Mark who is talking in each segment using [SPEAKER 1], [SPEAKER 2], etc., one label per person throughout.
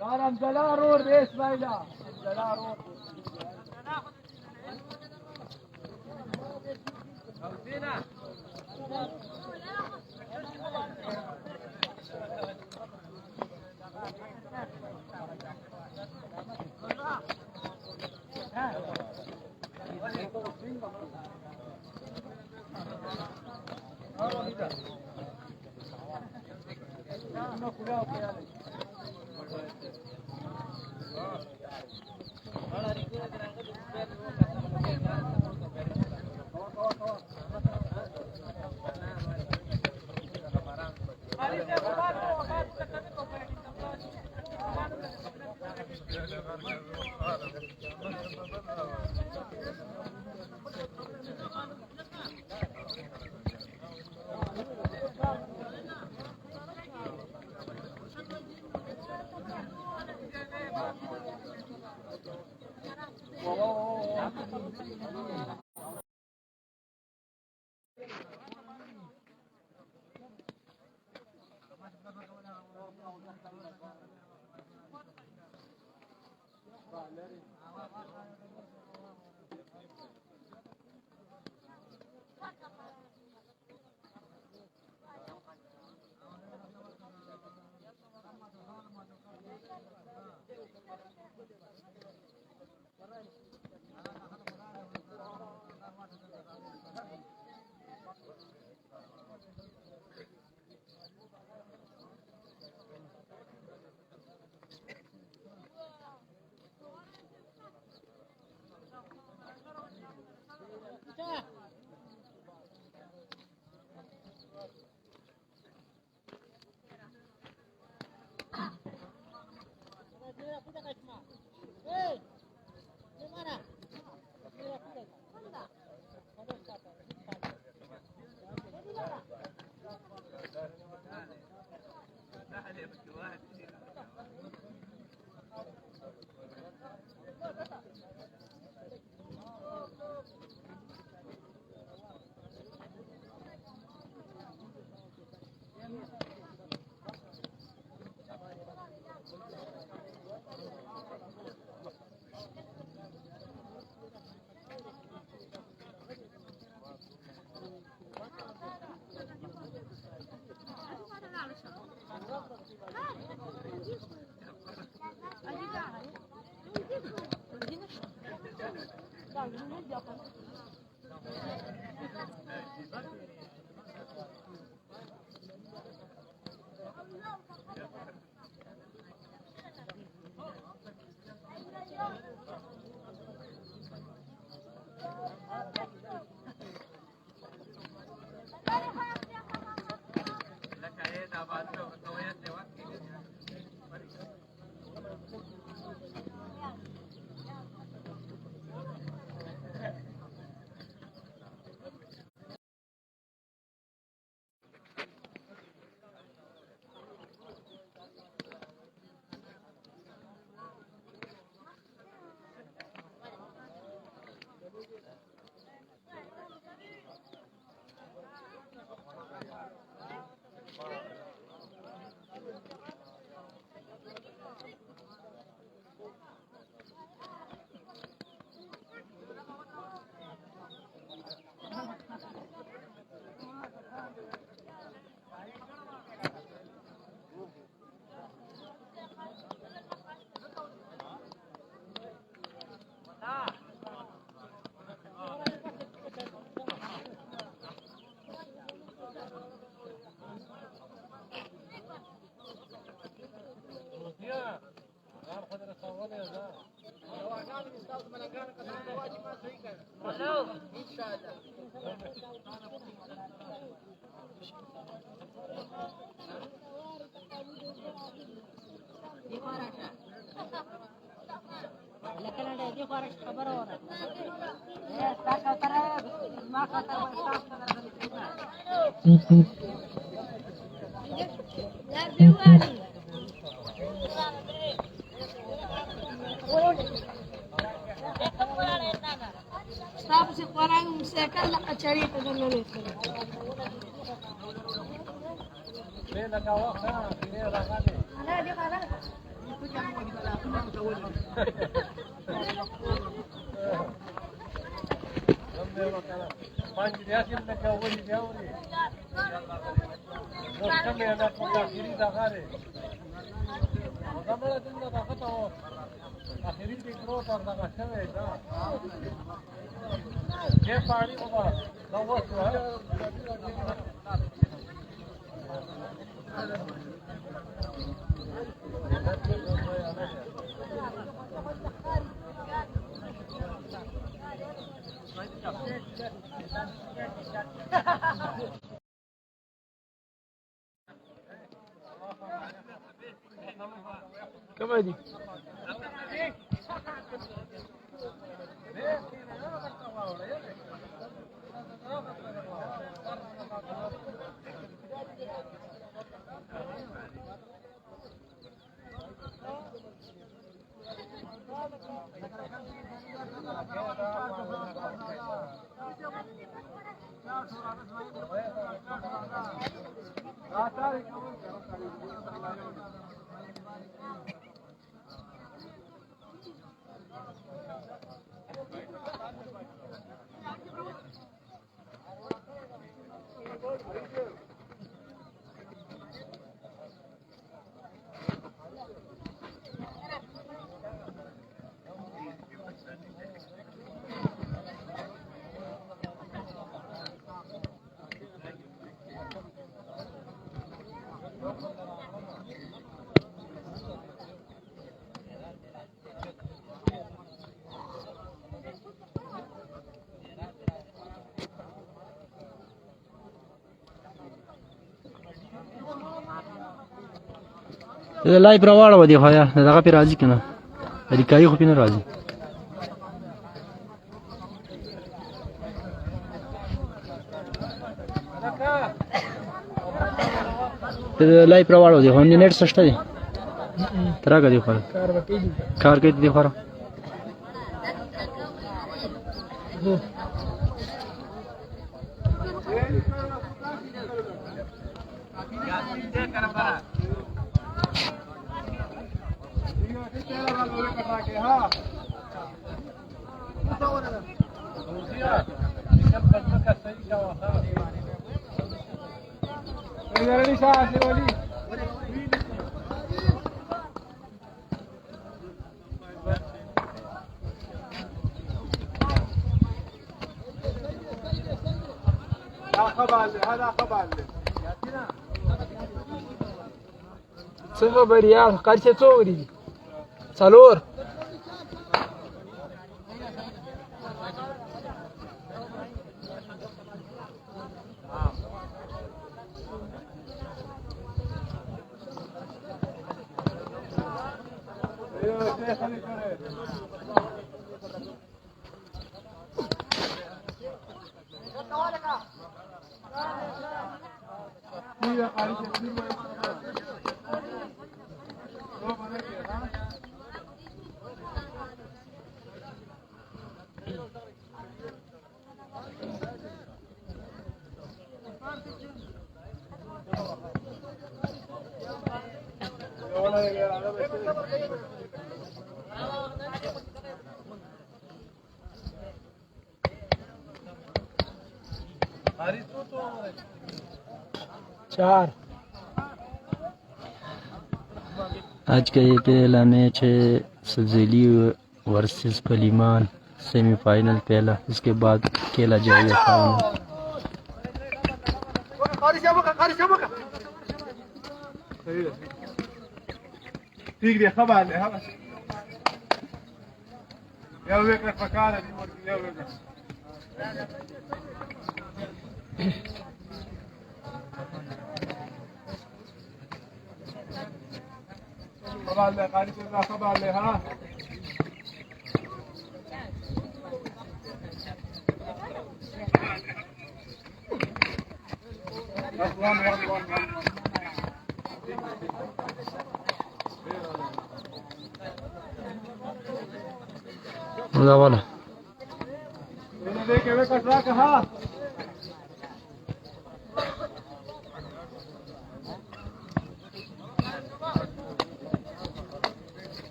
[SPEAKER 1] دارم جلا رور به اسماعیلا جلا رور
[SPEAKER 2] حسينة Stavo separando un secolo a Charita del Loreto.
[SPEAKER 1] كم هذه؟
[SPEAKER 3] لایب راوړه و دی خو یا دغه پې راځي که نه ریکایي خو پې نه راځي لایب راوړه و دی خو نیټ څه شته دی ته راکړه دی خو کار کوي دی خو
[SPEAKER 1] څه خبر یار قرچه څو ورځې څلور चार
[SPEAKER 3] आज का ये पहला मैच है सब्जेली वर्सेस पलीमान सेमीफाइनल पहला इसके बाद खेला जाएगा फाइनल
[SPEAKER 4] ठीक है खबर है हाँ यार वे का फकार है और क्या वे خبر له قاری سے خبر له ها
[SPEAKER 3] دا والا
[SPEAKER 4] એને દે કે વે કટરા કहा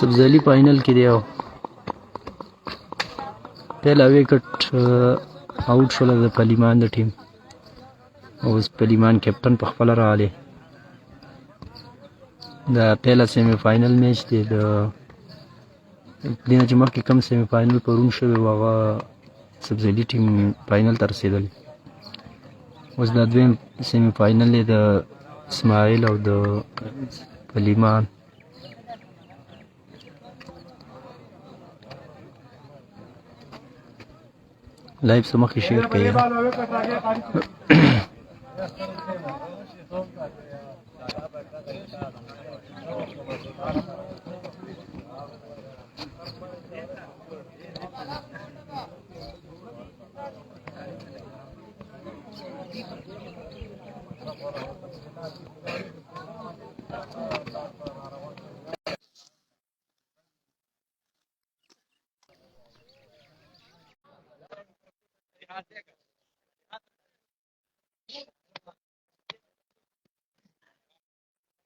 [SPEAKER 3] سبزلی فائنل کې دی او پهلا وکټ آوټ شول د پلیمان د ټیم او اوس پلیمان کیپټن په خپل راغلی دا پهلا سیمی فائنل میچ دی د دې نه چې مخکې کوم سیمی فائنل پرون شوی و هغه سبزلی ټیم فائنل ته رسېدلی اوس دا دویم سیمی فائنل دی د اسماعیل او د پلیمان لایف سره مخکې شیر کوي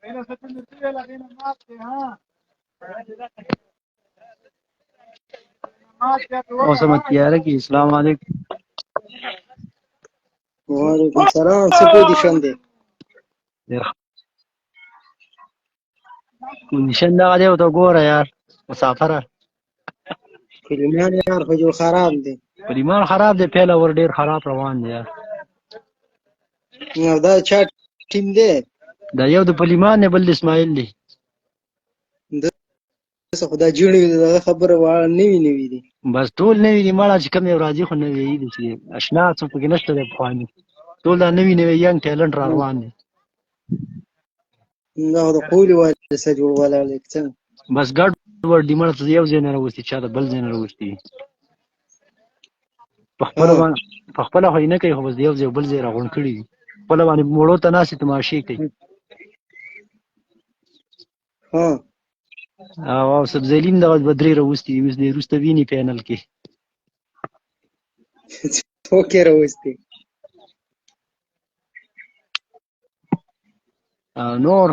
[SPEAKER 4] એને સચિન ને લાગીને માર છે હા
[SPEAKER 3] موسم تیاره کې اسلام علیکم
[SPEAKER 5] وعلیکم السلام څه پوزیشن دی
[SPEAKER 3] پوزیشن دغه دی او ته ګوره یار مسافره
[SPEAKER 5] فلمان یار خو جو خراب دی
[SPEAKER 3] پلیمان خراب دی پیله ور ډیر خراب روان دی یار
[SPEAKER 5] نو دا چا ټیم دی
[SPEAKER 3] دا یو د پلیمان نه بل د اسماعیل دی
[SPEAKER 5] څه خدا جوړی دا خبره واه نوی دی
[SPEAKER 3] بس ټول نوی دی مړه چې کوم یو راځي خو نوی دی چې اشنا څه پکې نشته دی پخواني ټول دا نوی ینګ ټیلنټ را روان دی
[SPEAKER 5] دا د قولي وایي څه جوړ ولاړ څنګه
[SPEAKER 3] بس ګډ ور دی مړه ته یو ځای نه راوستي چا د بل ځای نه راوستي په خپله خو یې نه کوي خو بس د یو ځای بل ځای راغونډ کړي دي خپله باندې موړو ته ناستې تماشې کوي او سبزلیم دغه دوه درې راوستي دي اوس دی وروسته ویني پینل کې
[SPEAKER 5] څوک یې راوستي
[SPEAKER 3] نور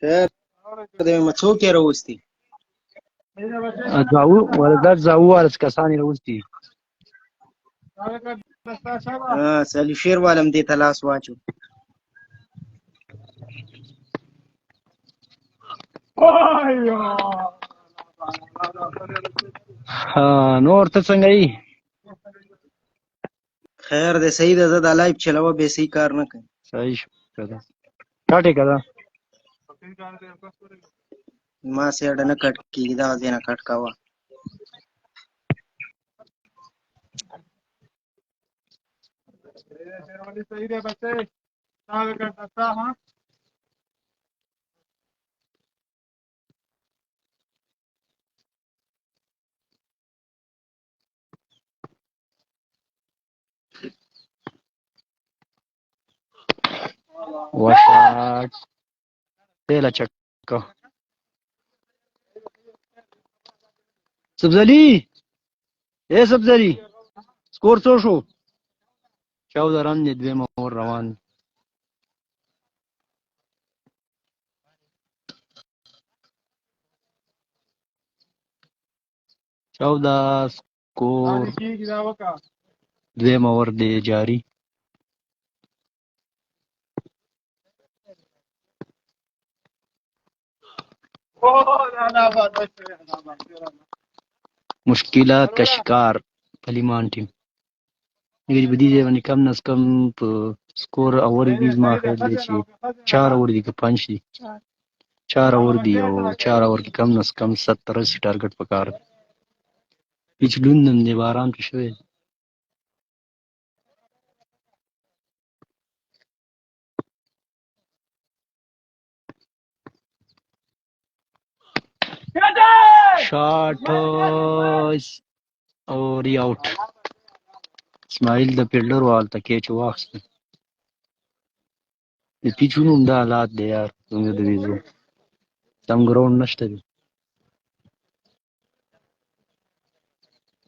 [SPEAKER 5] خیر دی څوک یې راوستي
[SPEAKER 3] ولدت زاو ارز کسانی راوستي
[SPEAKER 5] سالی شیر والم دې ته لاس واچو
[SPEAKER 3] نور ته څنګه یې
[SPEAKER 5] خیر دی صحیح ده زه دا لایف چلوه بې صحیح کار نه کوي
[SPEAKER 3] صحیح شو کټې که ده
[SPEAKER 5] ما سیډه نه کټ کېږي دغه ځای نه کټ کوه
[SPEAKER 4] صحیح دی بچے څنګه کرتا ها
[SPEAKER 3] وشات تیلا چکا سبزلی اے سبزلی سکور څو شو 14 رن دي دویم اور روان 14 سکور دویم اور دی جاری مشکلات کا شکار پلیمان ټیم اگر بدی دی باندې کم نس کم په سکور اور دی ما خیال دی چې 4 اور دی که 5 دی 4 اور دی او 4 اور کې کم نس کم 70 ټارګټ پکار هیڅ لوندم دی باران کې شوی شاٹ اور ی آؤٹ اسماعیل د فیلډر والته کیچ واخیست د پیچونو همدا حالات دی یار زموږ د ویزو سم ګراوند نشته دی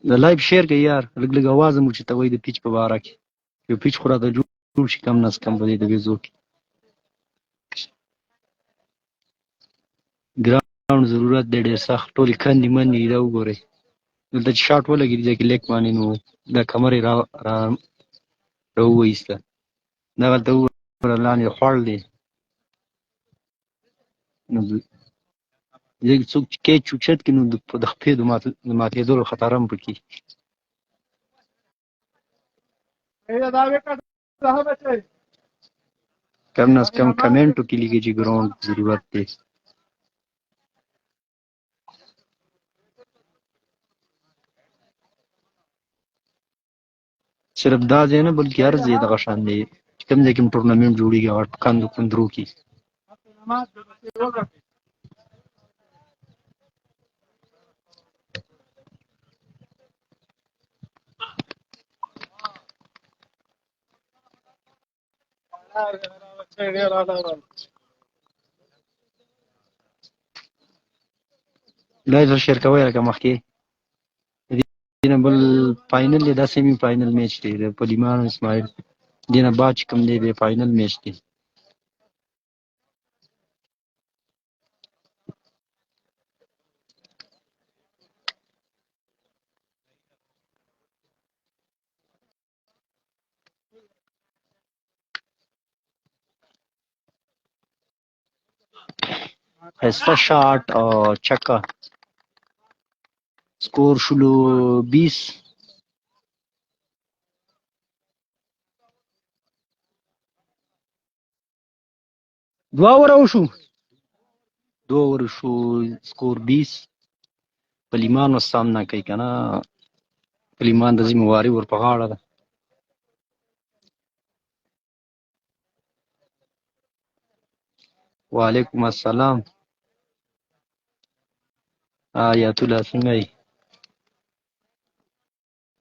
[SPEAKER 3] د لایف شیر کوي یار لږ لږ اواز مو چې ته وایي د پیچ په باره کې یو پیچ خو راته جوړ شي کم نه از کم په دې د ویزو کې ګراوند ضرورت دی ډېر سخت ټولې کندې مندې دا وګورئ دلته چې شاټ ولګېږي ځکه لیک باندې نو دا کمر یې راوویسته دغلته وګوره لاندې خوړ دی نو څوک چې کیچ اوچت کړي نو د خپې د ماتېدلو خطر هم پکې کم نه از کم کمنټو کې لیکي چې ګراوند ضرورت دی صرف دا ځای نه بلکې هر ځای دغه شان دی چې کوم ځای کې هم ټورنمنټ جوړېږي هغه په کندو کندرو کې لایو شیر کوئ لکه مخکې دې نه بل فاینل دی دا سیمي فاینل میچ دی د پلیمان او اسماعیل دې نه بعد چې کوم دی بیا فاینل میچ دی ښایسته شاټ او چکه سکور شلو 20 دوه اوره وشو سکور 20 پلیمان اوس سامنا کوي که نه پلیمان د ذمهواري ور په غاړه ده وعلیکم السلام یاتوله څنګه یې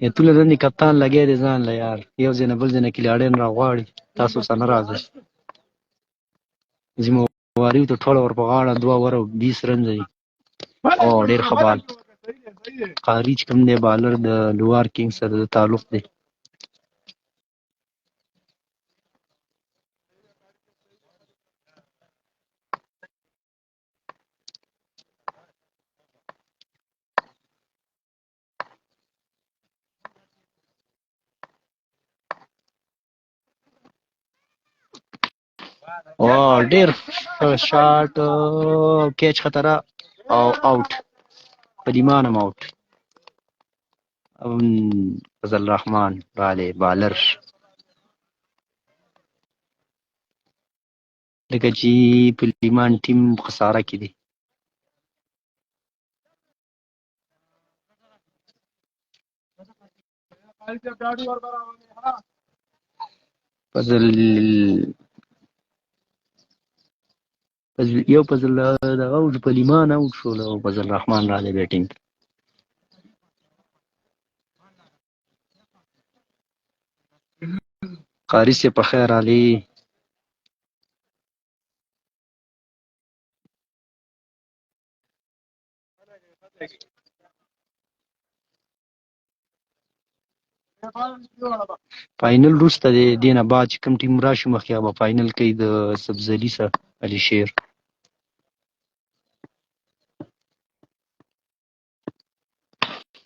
[SPEAKER 3] یاتوله دندې کپتان لګی دی ځان له یار یو ځای نه بل ځای نه کلاړیان راغواړي تاسو ورسره نه راځئ ذمهواري ته ټوله ور په غاړه 2 اوره 20 رنزه دي او ډېر ښه بال قاري چې کوم دی بالر د لوار کینګ سره د تعلق دی ډېر ښه شاټ کیچ خطره او آوټ پلیمان هم آوټ فضل الرحمن بله بالر لکه چې پلیمان ټیم خساره کې دی فضل یو فضل دغه اوټ پلیمان اوټ شول او فضل الرحمن راغی بیټینګ قاري صاحب په خیر علي فاینل وروسته دی دې نه بعد چې کوم ټیم راشي مخکې هغه به فاینل کوي د سبزلي سره علي شیر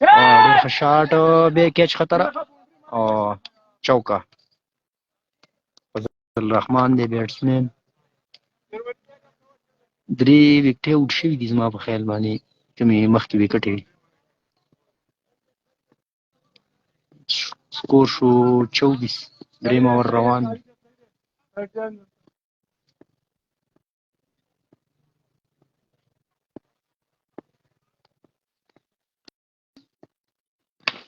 [SPEAKER 3] ډېر ښه شاټ بیا کیچ خطره او چوکه فضل الرحمن دی بیټسمین 3 وکټې اوټ شوي دي زما په خیال باندې کومې مخکې وکټې وي سکور شو 24 دریم اور روان دی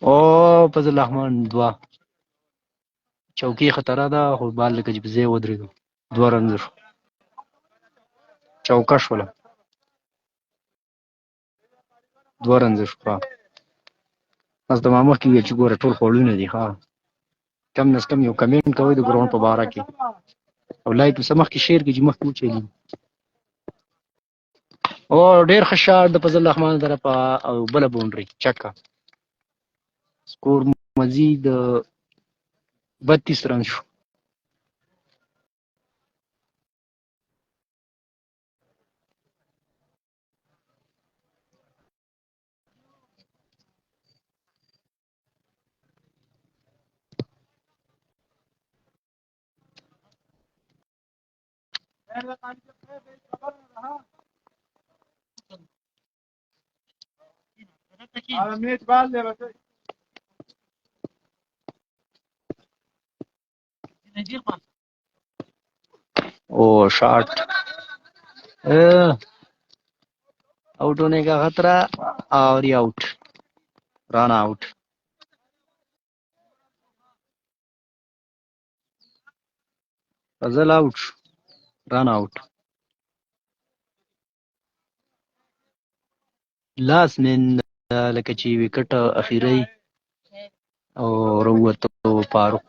[SPEAKER 3] او فضل الرحمن 2 چوکۍ خطره ده خو بال لکه چې په ځای ودرېدو 2 رنزه شو چوکه شوله 2 رنزه شو ښه. تاسو ته ما مخکې ویل چې ګوره ټول خولونه دي ښه. کم نه کم یو کمنټ کوئ د ګراوند په باره کې او لایک ورسه مخکې شیر کړئ چې مخکې وچلي. او ډېر ښه شاټ د فضل الرحمن طرفه او بله باونډري چکه. سکور مزید 32 رن شو.
[SPEAKER 4] میچ بال دی بس
[SPEAKER 3] ओ शॉट आउट होने का खतरा और ये आउट, रन आउट. फजल आउट, रन आउट. لاس من لکه چې وکټ اخیری او روته فاروق.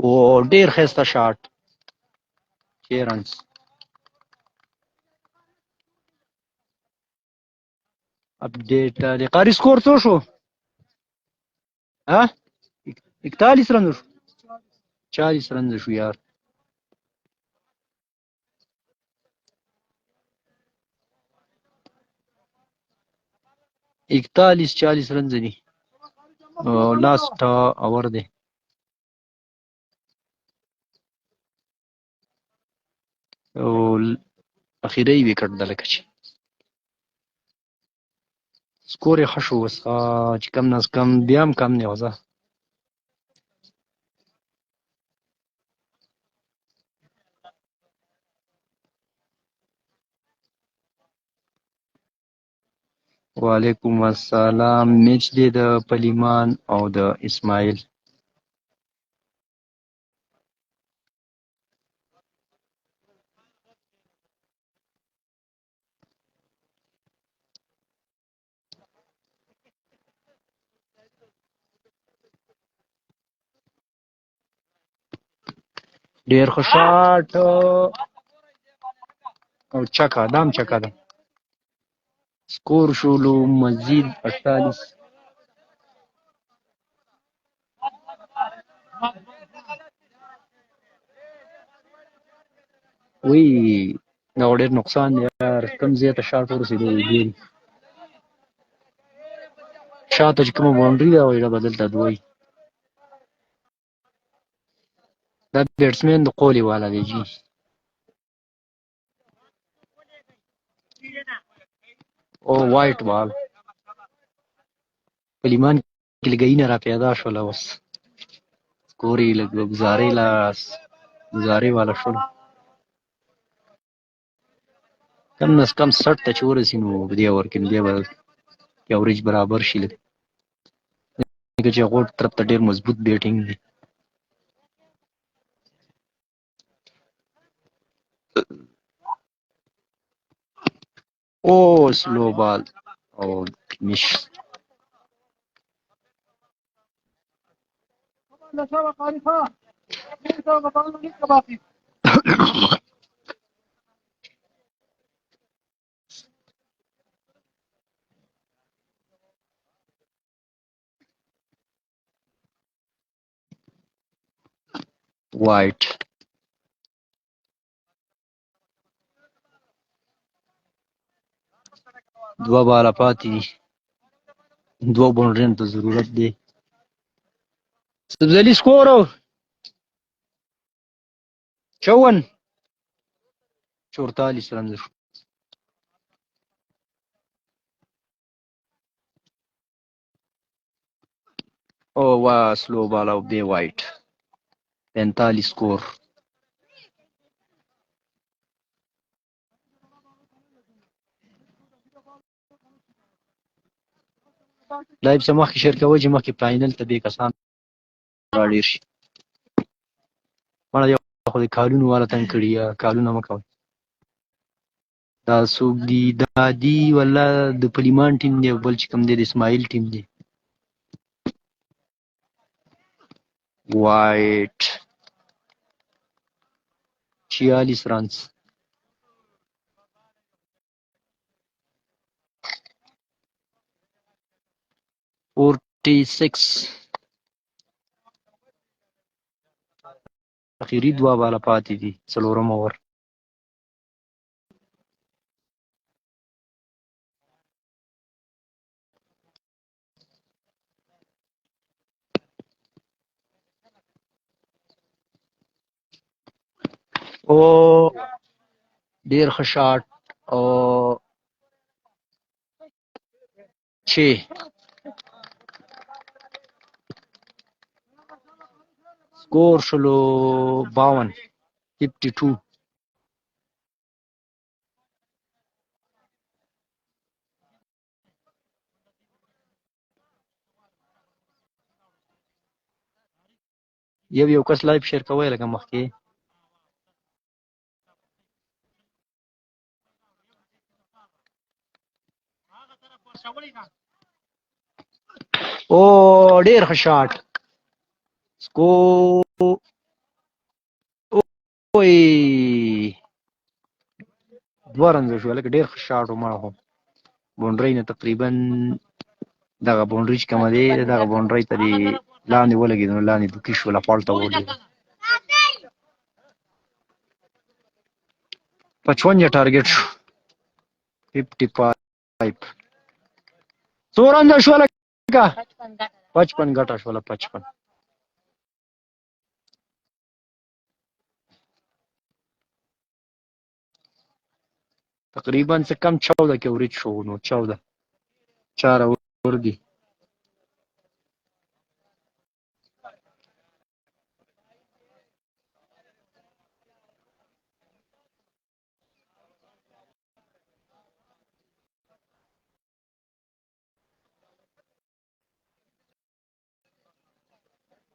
[SPEAKER 3] او ډیر ښایسته شاټ 6 رنز. अपडेट قاری سکور څو شو؟ ها 41 رن شو. 40 رن شو یار. اکتالیس 40 رن دي. لاست اور دی. او اخیری وکټ د لکه چې سکور یې ښه شو اوس چې کم نه کم بیا هم کم دی وځه. وعلیکم السلام. میچ دی د پلیمان او د اسماعیل. ډیر ښه شاټ او چکه دام چکه ده. سکور شولو مزید 48. وی دا ډېر نقصان دی یار. کم ځای ته شاټ ورسېدو ډېر شاته چې کومه باونډري ده وایي دا به دلته دوی دا بیټسمین د قولي والا دی جی. او وایټ بال پلیمان کې لګی نه را پیدا شوله اوس سکور یې لږ ګزارې والا شول. کم از کم 60 ته چې ورسي نو په دې اوور کې نو بیا به ایوریج برابر شي لږ، ځکه چې هغو طرف ته ډېر مضبوط بیټینګ دی. او سلو بال او فینش. وایټ دوه باله پاتې دي، دوه باونډریانو ته ضرورت دی. سبزلي سکورو 44 رن شو. او وا سلو بال او بی وایټ 45 سکور. لایف څه مخکې شیر کوه چې مخکې فاینل ته دې کسان راډېر شي. مړه یو خو د کالونو والا تنګ کړي، کالونه مه کوئ. دا څوک دي؟ دا دي والله د پلیمان ټیم دی او بل چې کوم دی د اسماعیل ټیم دی. وایټ 46 رنز. اخیری دوه باله پاتې دي، څلورم اوور. او ډیر ښه شاټ او چې سکور شلو 52. یو کس لایف شیر کوی لکه مخکې. او ډیر ښه شاټ سکور. اوی 2 رنزه شو، لکه ډیر ښه شاټ و. مړه خو باونډرۍ نه تقریبا دغه باونډرۍ چې کومه دی دغه باونډرۍ ته دې لاندې ولګېد نو لاندې دوکي شوله، خواړ ته ولوېده. 55 ټارګېټ شو. 55 څو رنزه شوله؟ 55 ګټه شوله. 55 تقریبا څه کم 14 کې ورید شو. نو 14 4 اور دي.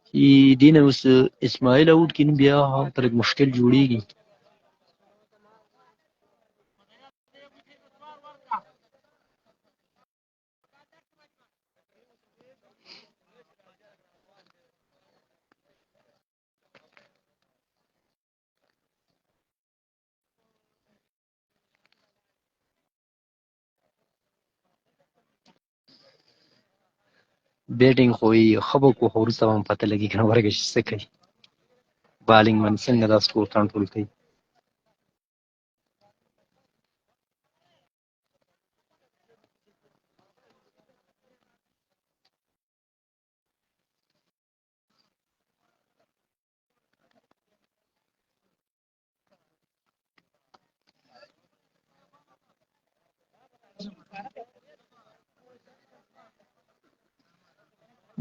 [SPEAKER 3] چې دې نه اوس اسماعیل اوټ کړي نو بیا ورته لږ مشکل جوړېږي. بیټینګ خو یې ښه به کړو، خو وروسته به هم پته لګي که نه ورکه چې څه کوي. بالینګ باندې څنګه دا سکور کنټرول کوي.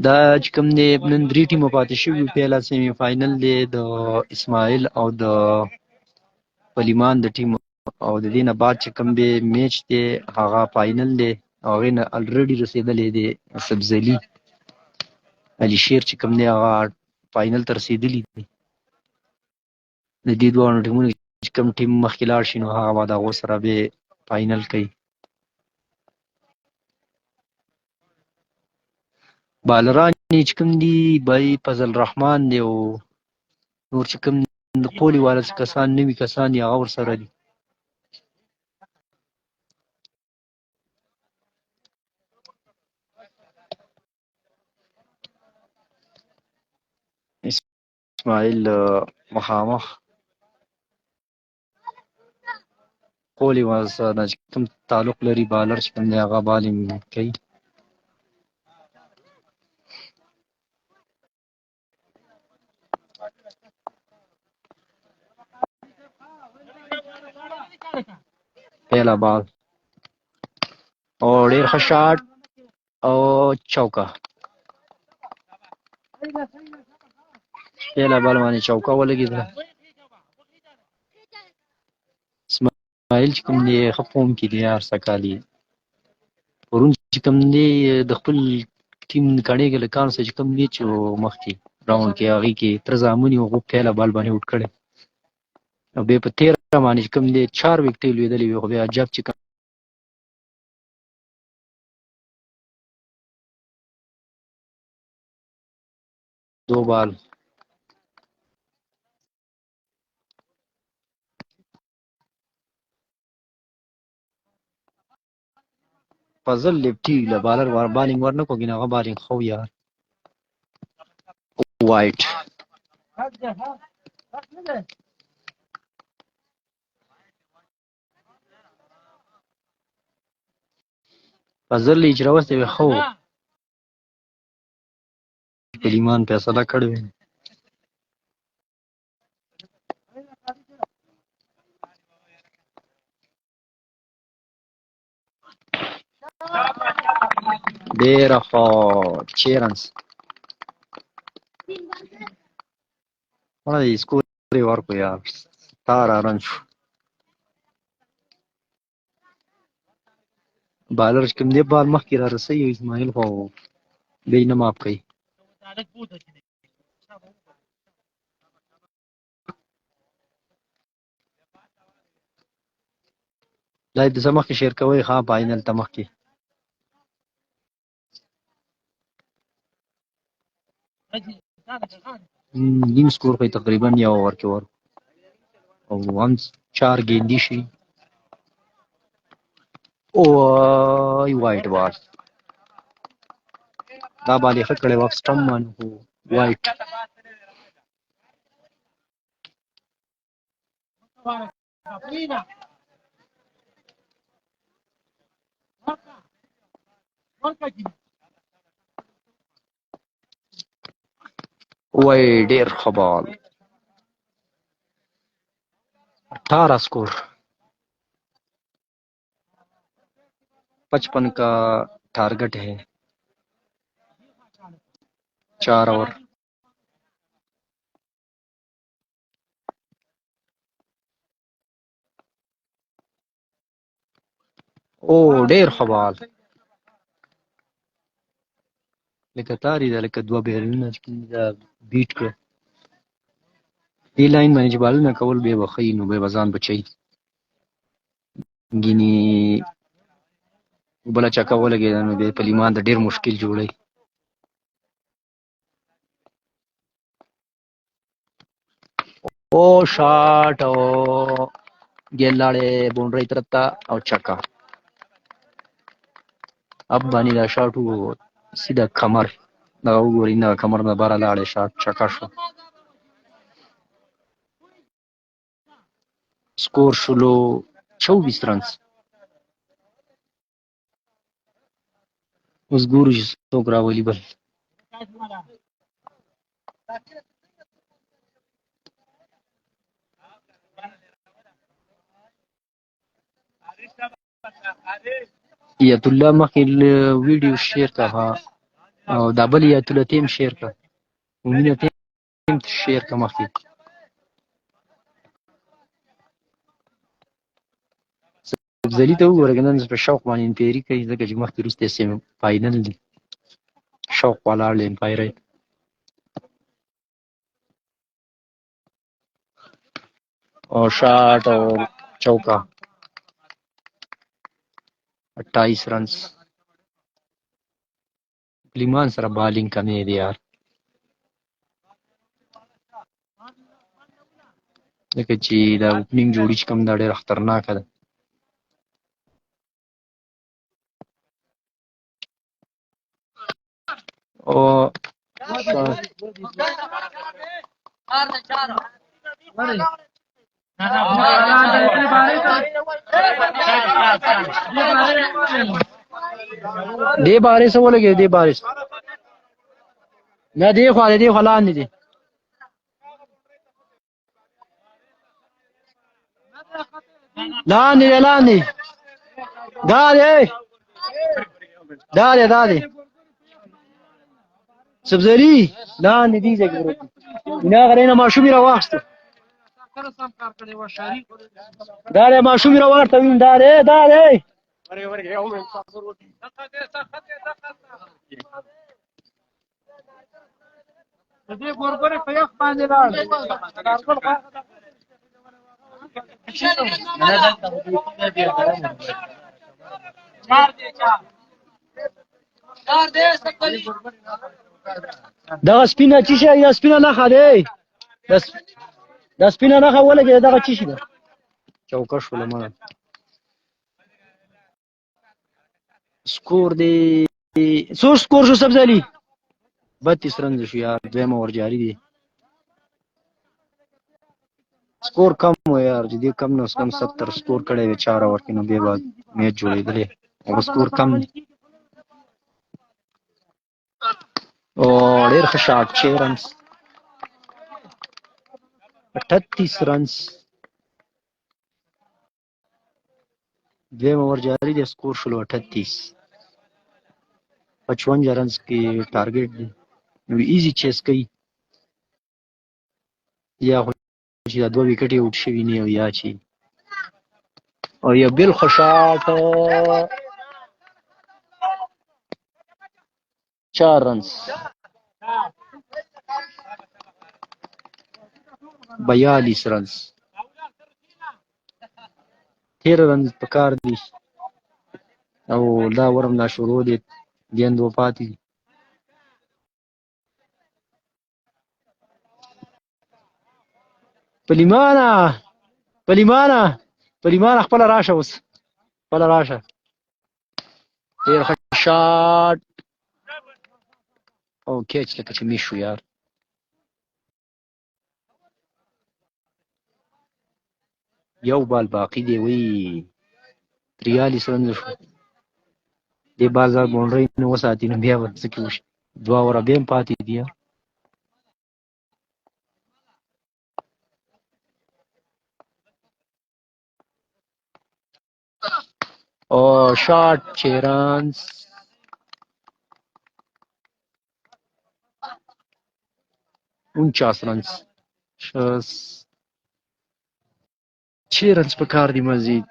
[SPEAKER 3] دا چې کوم دی نن 3 ټیمه پاتې شوي پیله سیمي فاینل دی د اسماعیل او د پلیمان د ټیم او د دې نه بعد چې کوم دی میچ دی هغه فاینل دی او هغې نه الریډي رسېدلی دی سبزلي علي شیر چې کوم دی هغه فاینل ته رسېدلي دي د دې دواړو ټیمونو چې کوم ټیم مخکې لاړ شي نو هغه به د هغو سره بیا فاینل کوي بالران یې چې کوم دي بای فضل الرحمن دی او نور چې کوم د قولي والا کسان نوي کسان دي هغه ورسره دي اسماعیل مخامخ قولي والا سره چې کوم تعلق لري بالر چې کوم دی هغه بالینګ کوي پهلا بال او ډېر ښه شاټ او چوکه پهلا بال باندې چوکه ولګېده اسماعیل چې کوم دی ښه فوم کې دی هر څه کالي پرون چې کوم دی د خپل ټیم کڼېږه له کانو سره چې کوم میچ و مخکې راوند کې هغې کې تره زامن یې هغو پهلا بال باندې اوټ کړی او بیا په تېره باندې چې کوم دی 4 وکټې لوېدلې وي خو بیا عجب چې کوم دو بال فضل لیفټي له بالر بالینګ ورنه کوي هغه بالینګ خو یار وایټ فضل یې چې راوستی وي ښه و پلیمان فیصله کړې وي ډېره ښه چیرنس وایي سکور یې ورکړو یار تار رن شو بالر چې کوم دی بال مخکې را رسوي اسماعیل خو بیا یې نه ماف کوي لایف د څه مخکې شیر کوئ ښه فاینل ته مخکې نیم سکور خو تقریبا یو اوور کې ورکړو او هم 4 ګیندي شي وای وایټ بال دا بال یې ښه کړی و سټم باندې خو وایټ وای ډېر ښه بال 18 स्कोर 55 का टारगेट है 4 ओवर او ډېر ښه بال لکه تاري ده لکه دوه بیرونه بیټ کړه دې لاین باندې چې بالونه کول بیا به ښه نو بیا به ځان بچوي ګینې بله چکه ولګېده نو بیا پلیمان ته ډېر مشکل جوړوي او شاټ او ګیل لاړې باونډرۍ طرف ته او چکه اب باندې دا شاټ و سیده کمر دغه وګورئ نه کمر نه بره لاړې شاټ چکه شو سکور شلو 24 رنز اوس ګورو چې څوک راولي بل ایت الله مخکې ویډیو شیر کړه او دا بل یا تلتیم شیر کړه ومینه تیم شیر کړه مخکې سبزلي ته وګوره که نن په شوق باندې انپیري کوي ځکه چې مخکې وروسته سیمي فاینل دي شوق ولاړ دی انپایري او شاٹ او چوکا 28 رنز لیمان سره بالینګ کمی دی یار لکه چې دا اوپننګ جوړی چې کوم دا ډېر خطرناکه ده او دې بارې څه ولګي دې بارې نه دې خوا لاندې دي لاندې دا دی سبزري لاندې دي ځای کې نه غره نه ماشومې راواخسته دا دی ماشومې راواخته وین دا دی
[SPEAKER 1] دې ګورګورې په یخ باندې لاړ
[SPEAKER 3] دغه سپینه چی شي یا سپینه نخه دی دا سپینه نخه ولګي دغه چی شي ده چوکه شوله ما سکور دی څو سکور شو سبزالي 32 رنز شو یار دویمه ور جاری دی سکور کم و یار چې دې کم نه اوس کم 70 سکور کړی وي 4 اوور کې نو بیا به میچ جوړېدلی او سکور کم دی او ډېر ښه شاټ 6 رنز 38 رنز دویم اوور جاری دی سکور شلو 38 55 رنز کې ټارګټ دی نو ایزي چیس کوي یا خو چې دا 2 وکټ یې اوټ شوي نه او یا چې او یو بل ښه شاټ 4 رنز 42 رنز 13 رنز پکار دي او دا ورم لا شروع دي دیندو پاتې دي پلیمانه خپل راشه اوس خپل راشه ډېر ښه شاټ او کیچ لکه چې میشو یار یو بال باقی دی وی 43 رنز شو دې بال ځار باونډرۍ نه وساتي نو بیا به څه کې وشي 2 اوره بیا هم پاتې دي او شاٹ 6 رنز 49 رنز 6 رنز پکار دي مزید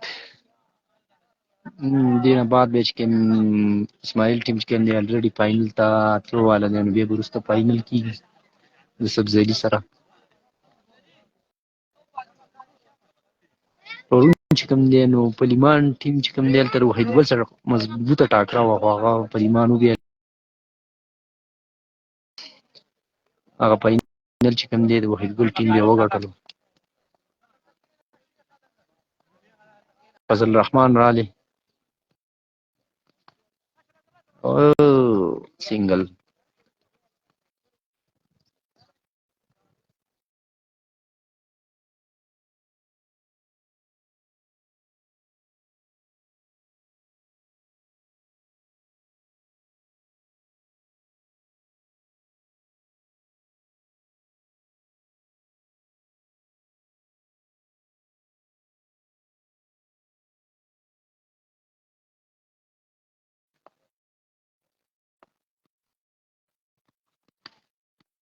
[SPEAKER 3] دینه بعد به چې اسماعیل ټیم چې کوم دی الریډي فاینل ته تلو والا دی نو بیا به وروسته فاینل کېږي د سبزالي سره پرون چې کوم دی نو پلیمان ټیم چې کوم دی هلته وحید ګل سره مضبوطه ټاکره وه خو هغه پلیمان وبیایه هغه فاینل چې کوم دی د وحید ګل ټیم بیا وګټلو فضل الرحمن رالی سنگل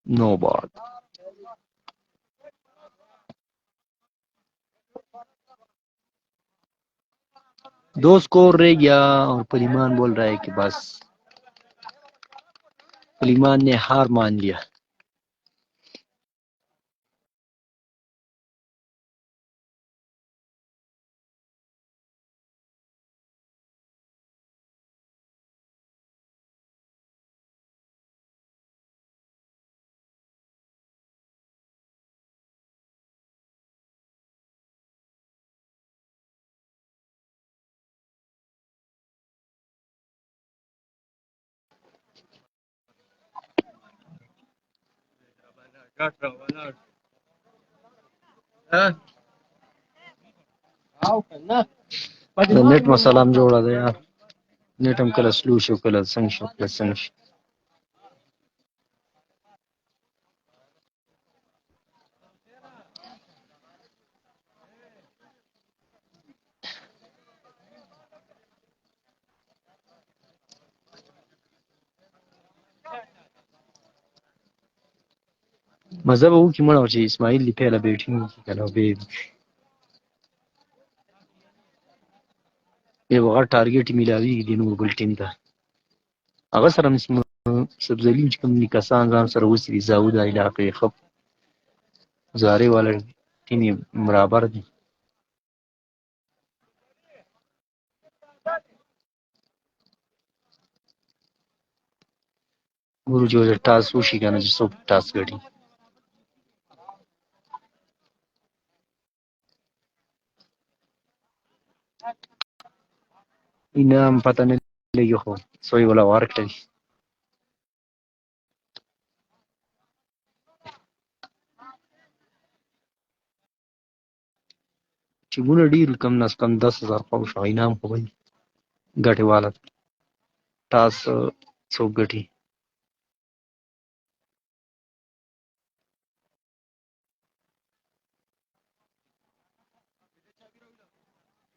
[SPEAKER 3] नो बॉल। दो स्कोर रह गया और पलीमान बोल रहा है कि बस, पलीमान ने हार मान लिया। नेट मसला هم جوړه ده یار، नेट هم کله سلو شو، کله څنګه شو، کله څنګه شو. مزه به وکړي مړه چې اسماعیل دی پیله بیټینګ وکړي که نه به یو غټ ټارګېټ یې میلاویږي دې نور بل ټیم ته. هغه سره هم سبزلي چې کوم دي کسان ځان سره اوسي دي زاو دا علاقې ښه زارې والا ټیم یې برابر دي. ګورو چې ټاس وشي که نه چې څوک ټاس ګټي. انعام پته نه لګي خو سوی ولا ورکړي. ټیمونه ډېر کم نه کم 10,000 خوا شو انعام خو به وي ګټې والا ټاس څوک ګټي.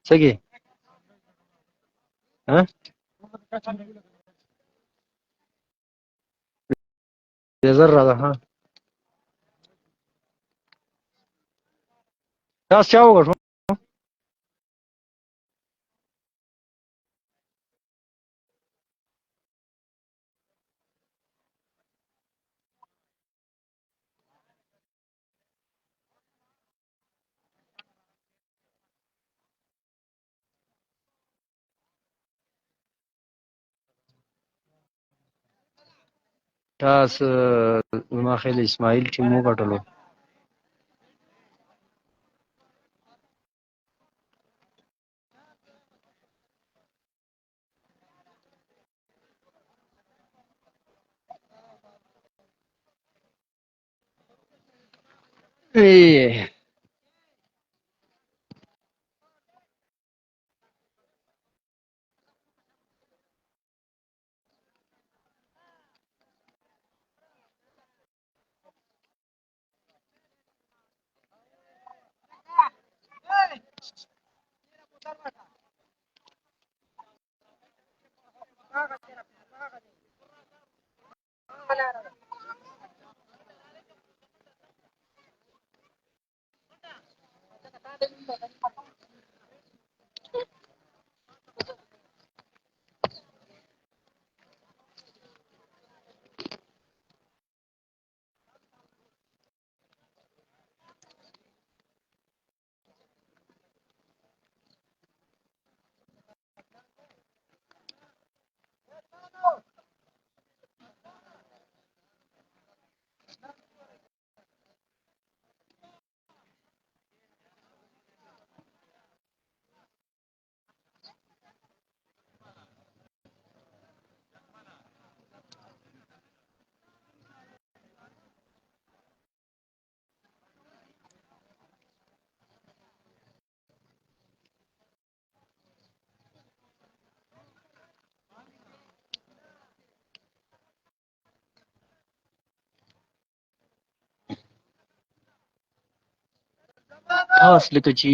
[SPEAKER 3] څه کې نظر را ده ها ټاس چا وګټو. ټاس زما خیال اسماعیل ټیم وګټلو. خاص لکه چې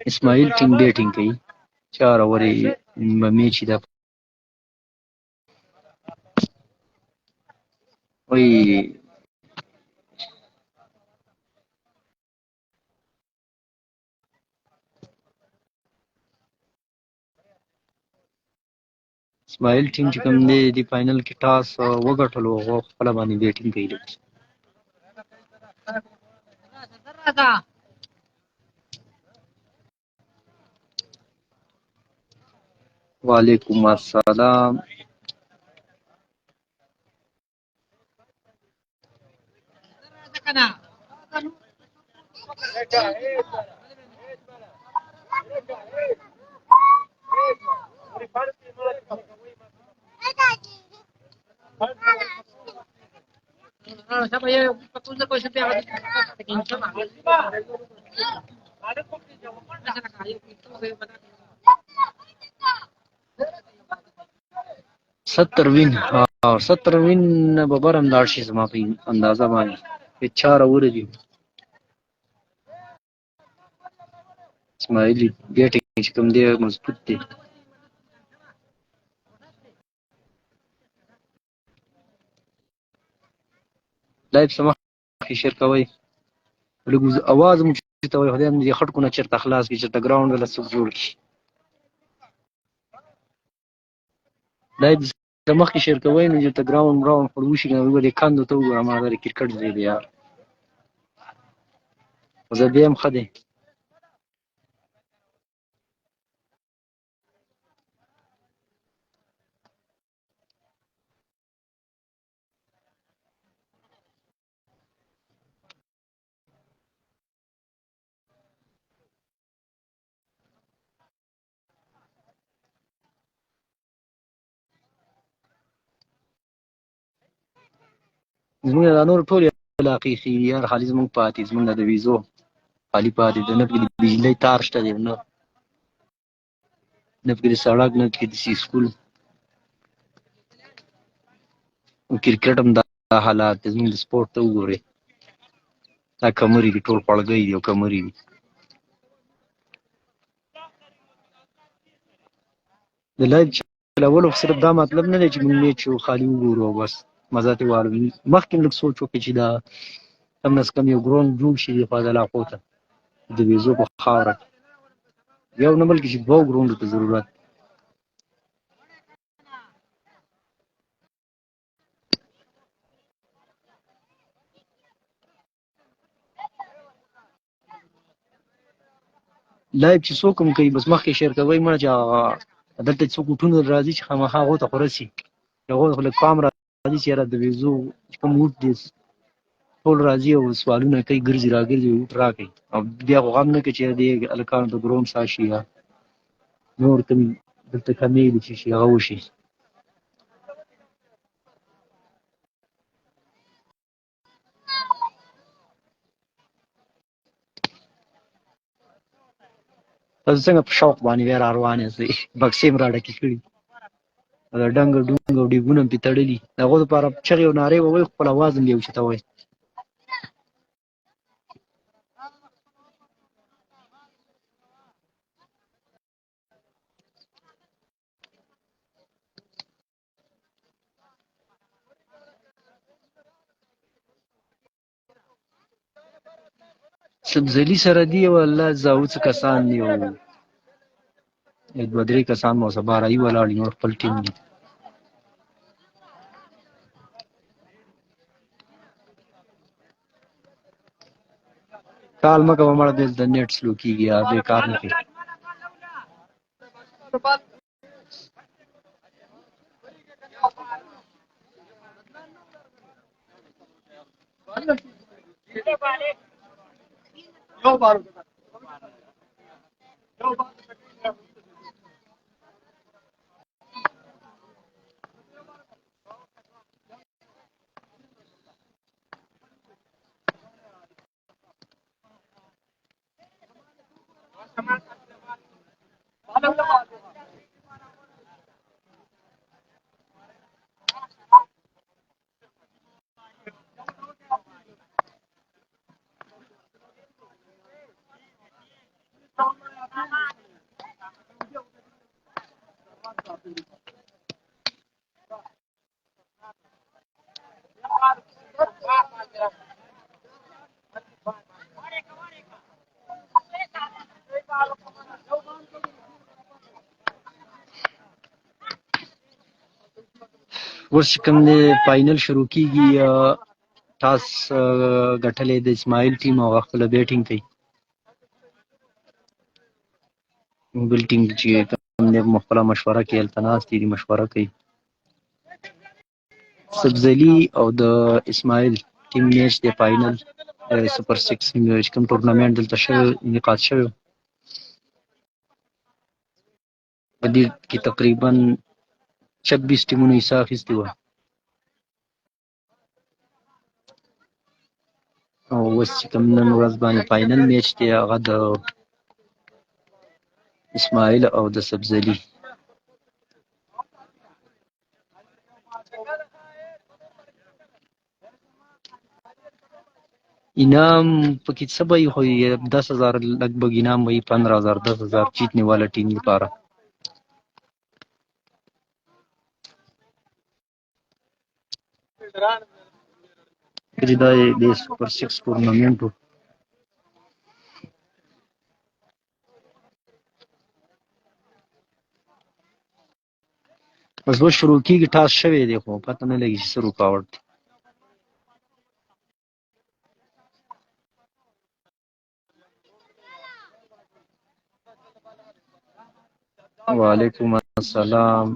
[SPEAKER 3] اسماعیل ټیم بیټینګ کوي 4 اورې میچ دا وای اسماعیل ټیم چې کوم دی د فائنل کې ټاس وګټلو هغه خپل باندې بیټینګ کوي وعلیکم السلام ستر وین 70 وین به برم لاړ شي زما په اندازه باندې په 4 اوور دي اسماعیل بیټینګ چې کوم دی مضبوط دی لایف سمه شیر کوي لږ اواز مو چته وي خدای دې خټکو نه چرته خلاص کی چرته ګراوند ولا څوک جوړ کی لایف سمه شیر کوي نو چرته ګراوند خړوشي نه وي د کاندو ته وګورم ما د کرکټ دی یار زه دې هم خدای زمونږ د نور ټول علاقې خي یار خالي زمونږ پاتې زمونږ د ویزو خالي پاتې د نه د بجلی تار شته دی نه د سړک نه د سکول کرکټ هم دا حالات زمونږ د سپورت ته وګورئ دا کمرې دي ټول پړګی دي او کمرې دي د لایف چلولو صرف دا مطلب نه دی چې موږ میچ خالي وګورو او بس مزه ترې واخلو مخکې لږ سوچ وکړئ چې دا کم از کم یو ګراوند جوړ شي دخوا د علاقو ته د ویزو په خاوره یو نه بلکې چې 2 ګراوندو ته ضرورت لایف چې څوک هم کوي بس مخکې شیر کوئ مړه چې دلته څوک وټونه راځي چې خامخا هغو ته خو رسي هغو ته خو لږ پام راځي چې یاره د ویزو کوم وټ دی ټول راځي او سوالونه کوي ګرځي راګرځي وټ راکړي او بیا خو غم نه کوي چې دې هلکانو ته ګراوند سا شي یا نور کوم دلته کمې دي چې شي هغه وشي تاسو څنګه په شوق باندې بیا را روان یاستئ بکسې م راډکې کړي دا ډنګ ډونګ او ډیګونه مې پې تړلي د هغو دپاره چغې او نارې ووایي خپل اواز هم بیا اوچته وایي سبزلي سره دي او الله زاو څه کسان دي او 2-3 کسان مو سبا رايي ولاړ دي نور خپل ټیم دي کال مه کوه مړه دلته نیټ سلو کېږي یا بېکار نه کوي اوس چې کوم دی فاینل شروع کیږي ټاس ګټلې د اسماعیل ټیم او هغه خپله بیټینګ کوي بل ټیم چې کوم دی خپله مشوره کوي هلته ناست دي مشوره کوي سبزلي او د اسماعیل ټیم میچ دی فاینل سوپر سکس چې کوم ټورنمنټ دلته شوی انعقاد شوی په دې کې تقریبا 26 ټیمونو حصه اخیستې وه او اوس چې کوم نن ورځ باندې فاینل میچ دی هغه د اسماعیل او د سبزلي انعام پکې څه به وي خو 10,000 لږ انعام به وي 15,000 10,000 جیتنے والا ټیم لپاره چې دا د سوپر سکس ټورنمنټ و بس اوس شروع کېږي ټاس شوی دی خو پته نه لګي چې څه رکاوټ دی وعلیکم السلام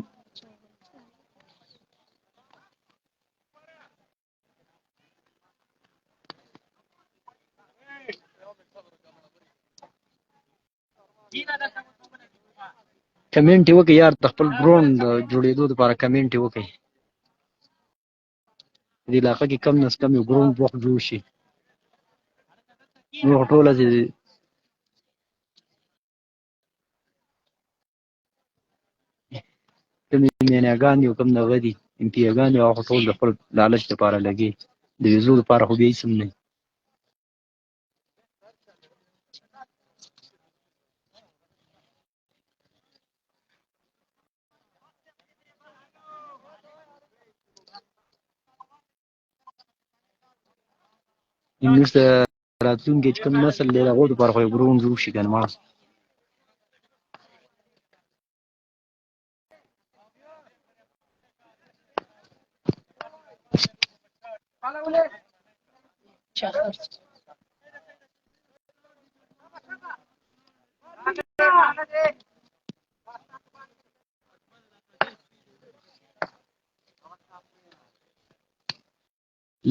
[SPEAKER 3] کمنټ یې وکړئ یار د خپل ګراوند د جوړېدو لپاره کمنټ یې وکړئ په دې علاقه کې کم نه کم یو ګراوند وخت جوړ شي نور خو ټوله چې کومې میناګان دي او کوم دغه دي امپیاګان دي هغه خو ټول د خپل لالچ لپاره لګي د ویزو لپاره خو بیا هېڅ هم نه زموږ د راتلونکي چې کوم نسل دی د هغو دپاره خو یو ګراوند جوړ شي که نه مړه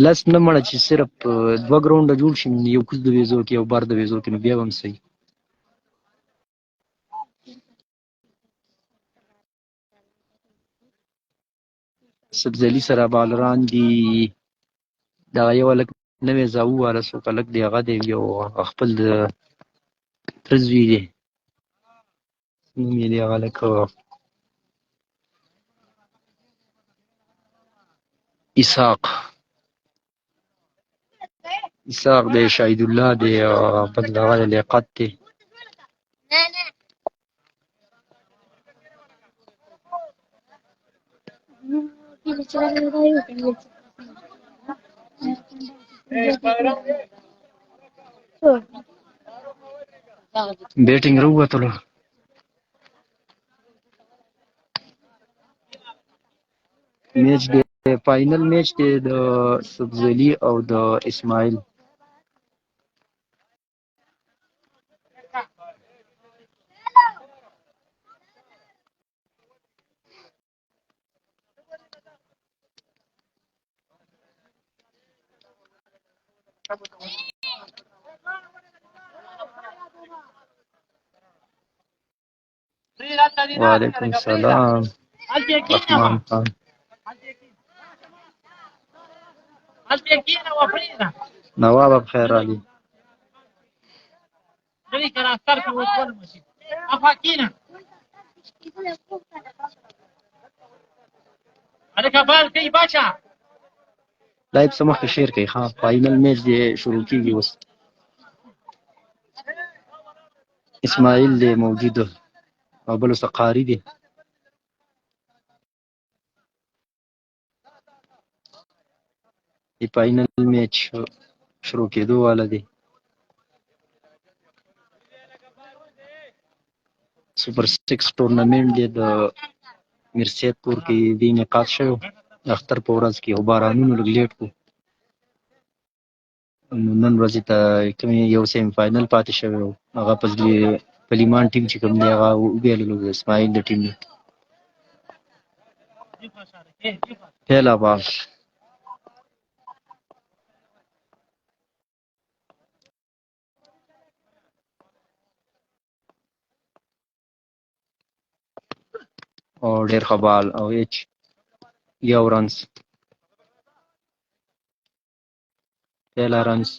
[SPEAKER 3] لس نه مړه چې صرف 2 ګراونډه جوړ شي یو کوز د ویزو کې یو بر د ویزو کې نو بیا به هم صحیح سبزلي سره بالران دي دغه یو هلک نوی زاوو والا څوک هلک دی هغه دی یو خپل د تره زوی دی نوم یې دی هغه هلک اسحاق دی شهید الله دی بل دغه دی لیاقت دی بیټینګ راووتلو میچ دی فاینل میچ دی د سبزلي او د اسماعیل وعلیکم السلام رحمان خان نواب بخیر علي لایب څه مخکې شیر کوي ښه فاینل میچ دی شروع کېږي اوس اسماعیل دی موجود او بل ورسته قاري دی د فاینل میچ شروع کېدو والا دی. سوپر 6 ټورنمنټ دی د میرسید پور کې دی انعقاد شوی د اختر په ورځ کې، او بارانونو لږ لیټ کړو. نن ورځې ته کوم یو سیمی فاینل پاتې شوی و، هغه په لیمان ټیم چې کوم دی هغه وبایللو د اسماعیل د ټیم نه. پهلا بال او ډېر ښه بال او ایچ یو رنز. پهلا رنز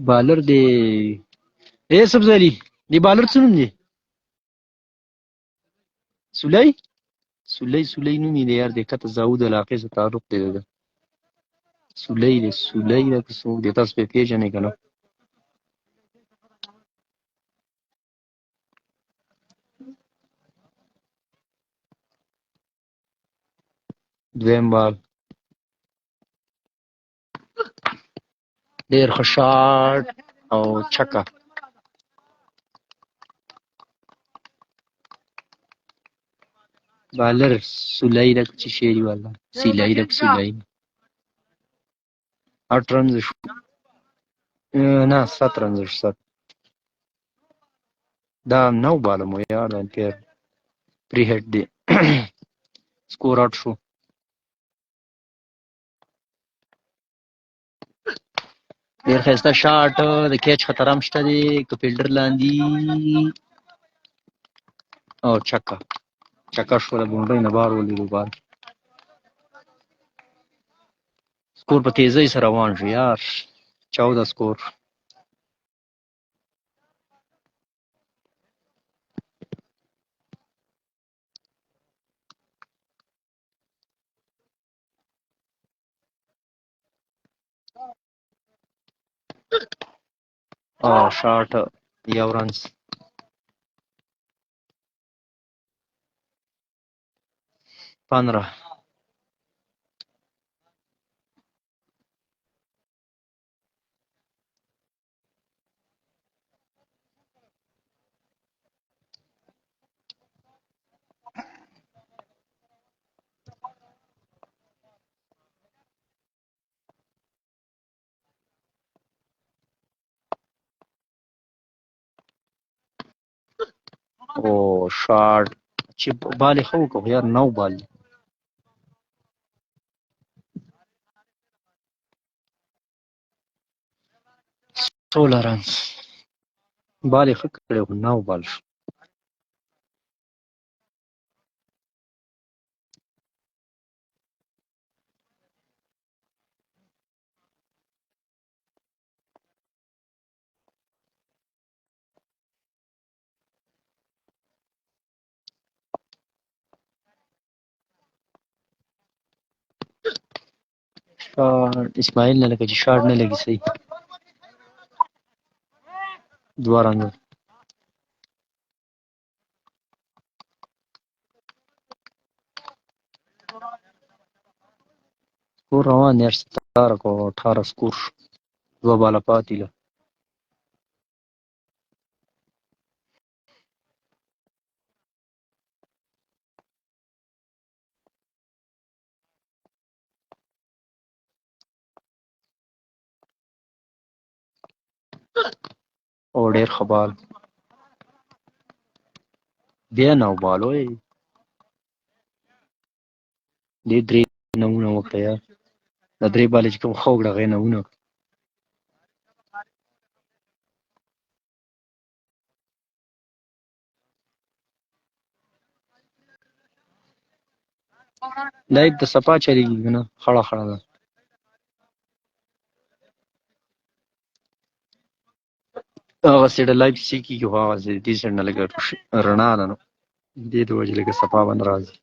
[SPEAKER 3] بالر دی سبز علي دی. بالر څه نوم دی؟ سلی نوم یې دی یار. دی کته زاود علاقې سره تعلق دی ده. سلی دی ده که څوک دی، تاسو پرې پېژنئ که نه؟ دویم بال ډېر ښه شاټ او چکه. بالر سلی ده که څه شی دی والله، سلی ده که سلی. 8 رنز شو، نه 7 رنز شو. 7 دا 9 باله مو یار د امپیر پری هیډ دی. سکور 8 شو. ډېر ښایسته شاټ، د کیچ خطر هم شته دی که فیلډر لاندې، او چکه شوله، بونډۍ نه بار ولوېدو بال. سکور په تیزۍ سره روان شو یار، 14 سکور. شاټ یو رنز. پندرہ او شاټ چې بال یې ښه وکړ خو یار 9 بال دی. سوله رنز. بال یې ښه کړی خو 9 بال شو. اسماعیل نه لکه چې شاټ نه لګي صحیح. 2 رنز. سکور روان دی 17 کو 18 سکور شو. 2 باله پاتې له. او ډېر ښه بال، بیا 9 بال وی. دې درې نمونه وکړه یا دا درې بالې چې کوم ښه وکړه هغې نمونه لایف د صفا چلېږي که نه خړه خړه ده هغسې د لایف چې کېږي خو هغسې دې سایډ نه لږه رڼا ده نو دې د وجې لږه صفا به نه راځي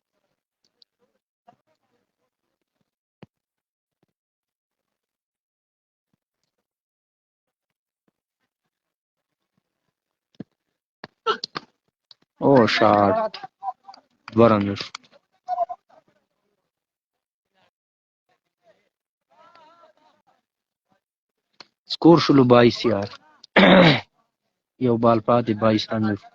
[SPEAKER 3] او شاټ 2 رنه شو سکور شلو 22 یار یو بال پاتې 22 رنه شو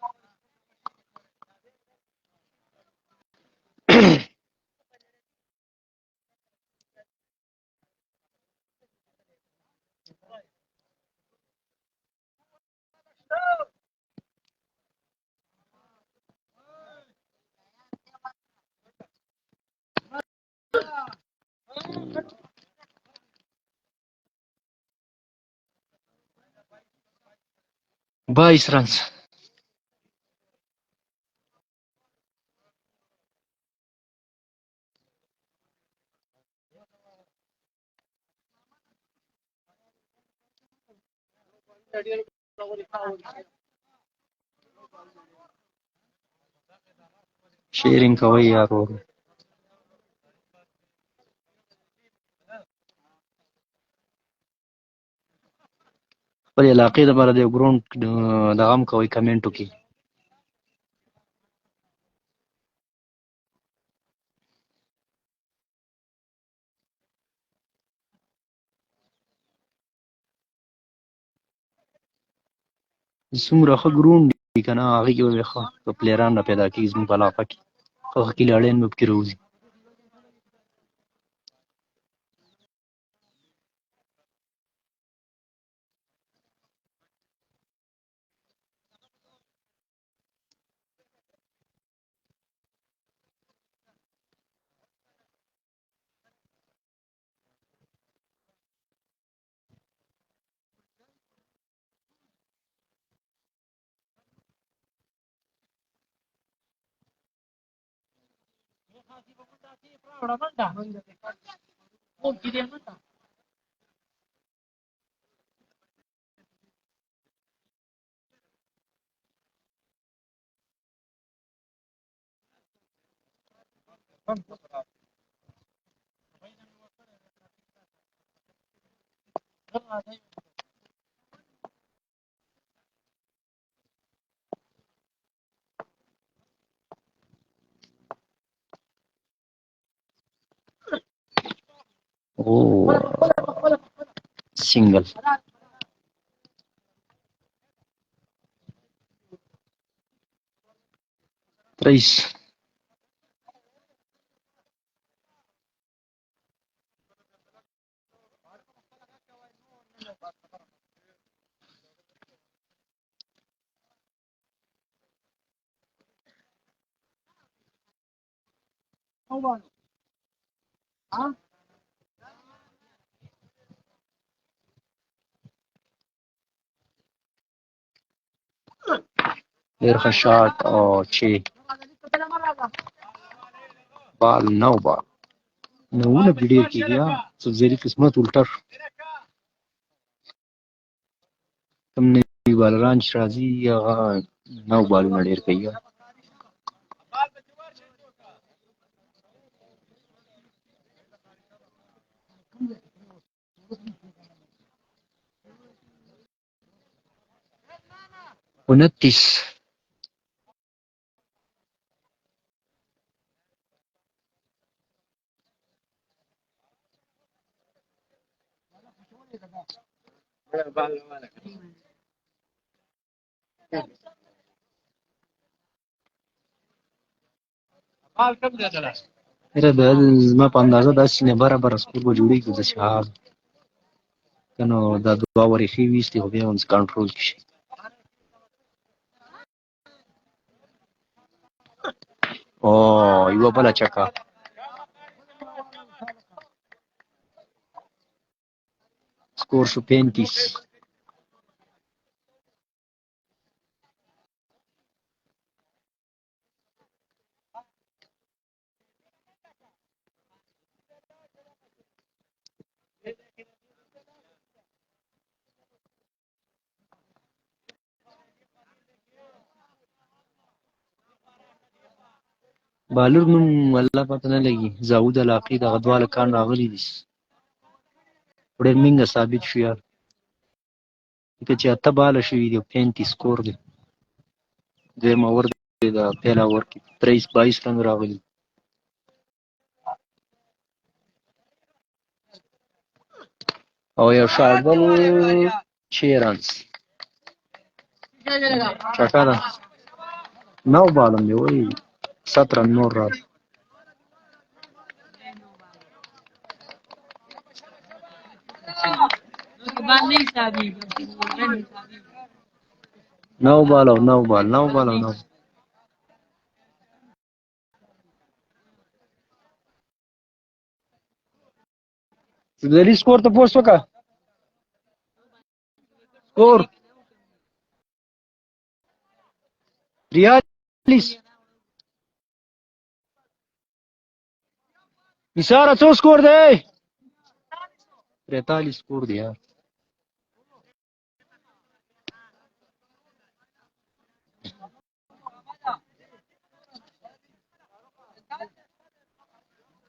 [SPEAKER 3] بایس رنز شیرینګ کوئ یار ورو خپل علاقې دپاره د یو ګراونډ دغه هم کوئ کمنټو کې څومره ښه ګراونډ دي که نه هغې کې به ښه پلیران را پیدا کېږي زموږ په علاقه کې ښه ښه کیلاړیان به پکې راوځي او سنگل 3 ډېر ښه شاټ او چې بال نو بال نوونه پرې ډېر کېږي سبزري قسمت الټه شو کوم نوي بالران چې راځي هغه نو بالونه ډېر کوي ونتیس یاره زما په اندازه داسې نه برابره سکور به جوړېږي داسې حال که نو دا 2 اورې ښې ویستې خو بیا هم کنټرول کې شي او یوه بله چکه स्कोर शो 35. بالر نوم الله پته نه لګي، زاود علاقي دغه دواړه کان راغلي دي، ډېر منګه ثابت شو یار، ځکه چې 8 باله شوي دي 35 سکور دی. دویم اوور دی د پیل اوور کې 23-22 رن راغلي. او یو شاټ بل 6 رنز چټه ده. 9 بالم دی وایي 7 رن نور راځي. نو بال او 9 بال 9 بال او 9. زبدلي سکور ته پوسټ وکړه. سکور 43. نثار څو سکور دی؟ 43 سکور دی یار.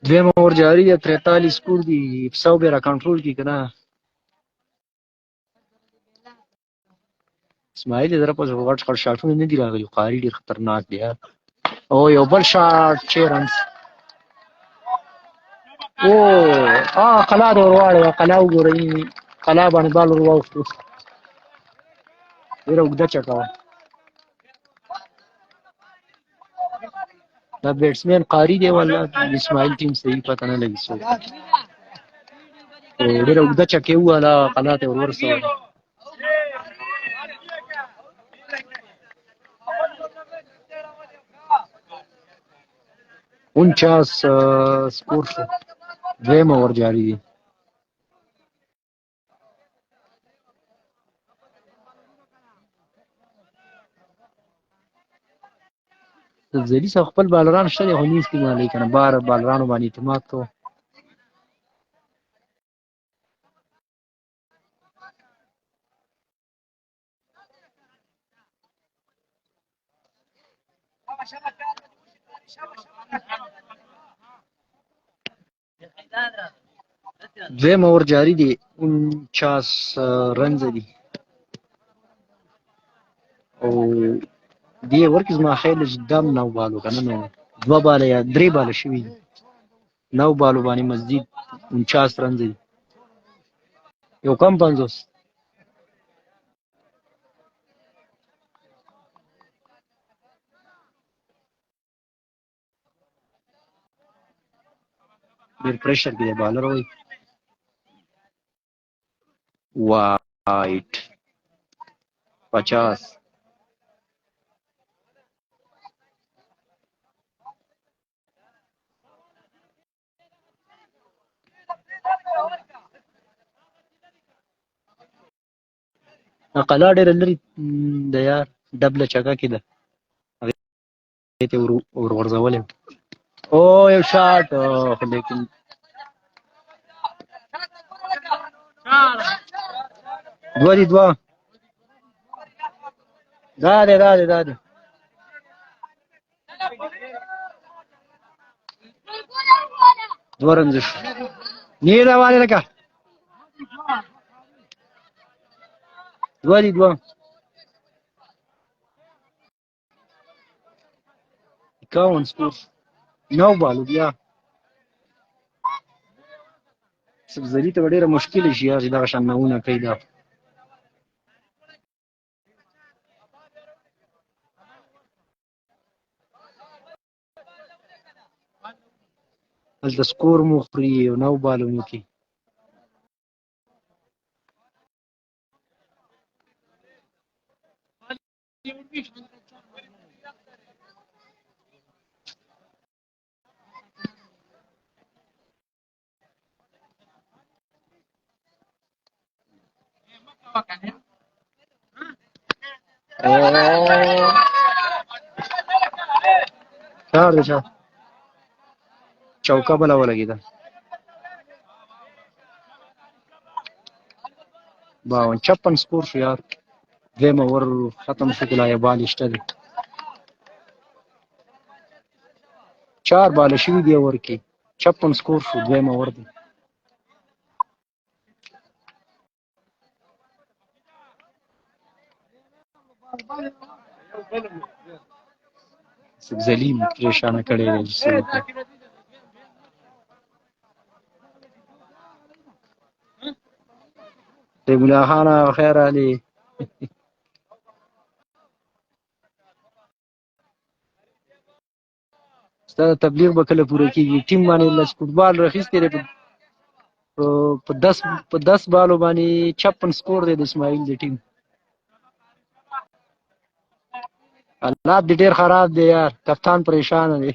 [SPEAKER 3] دویم اور جاری ہے 43 سکور دی. 100 به را کنټرول کی کنه اسماعیل زره په غټ غټ شاټونه نه دی راغلی، قاری ډیر خطرناک دی یار. او یو بل شاټ 6 رنز. او قلا د ورواړه قلا وګورئ، قلا باندې بال ورواوښتو، ډیره اوږده چټه وه. دا بیټسمین قاری دی والله، اسماعیل ټیم صحیح پته نه لګي څوک، ډیره اوږده چکې وواله، قلا ته ورورسوله. انچاس سکور شو. دویم اور جاری دی. زبزلي صاحب خپل بالران شته دي خو نه استعمالوي کنه، بار بالرانو باندې اعتماد کوو. دویم اور جاری دی. 49 رنز دي. او دې اور کې زما خیال چې دم 9 بالو کنه، نو 2 باله یا 3 باله شوي دي. 9 بالو باندې مزید 49 رنز دي. یو کم 50. ډېر پریشر کې دی بالر وایي. وایټ 50. قلا ډېره لرې ده یار، ډبله چکه کې ده، هغې ته ورغورځولی. او یو شاټ خو لیکن دوه دي، دوه دا دی دا دی دا دی. دوه رنزه شو. نیر روانې لکه دوه دي، دوه 51 سکور. 9 بالو بیا سبزلي ته به ډېره مشکله شي یار چې دغه شان نوونه کوي. دا هلته سکور مو خوري او 9 بالو مو کوي. چار دی چا چوکا بلا ولګیده 52 سکور شو یار دویم اور ختم شو لا یې بال شته دی 4 بال شوي دی اور کې 56 سکور شو دویم اور دی سبزلي پریشانه کړی دی چې څه وکړي. طيب يا خانا خير علي ستا تبلیغ به کله پوره کیږي ټیم باندې لس فوټبال راخیستی دی په 10 بالو باندې 56 سکور دی د اسماعیل دی ټیم حالات دی ډیر خراب دی یار کپتان پریشان دی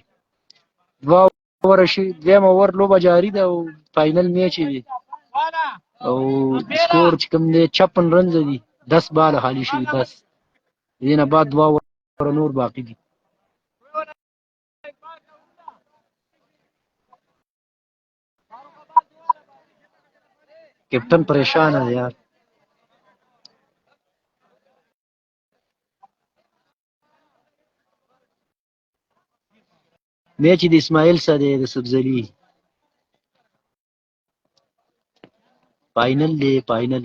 [SPEAKER 3] دوه اوور شي دویم اوور لوبه جاری ده او فاینل میچ دی او سکور چې کوم دی 56 رنز دي 10 باله خالی شوي 10 دې نه بعد دوه اوور نور باقي دي کپتن پریشان دی یار میچ د اسماعیل سره دی د سبزلي فاینل دی فاینل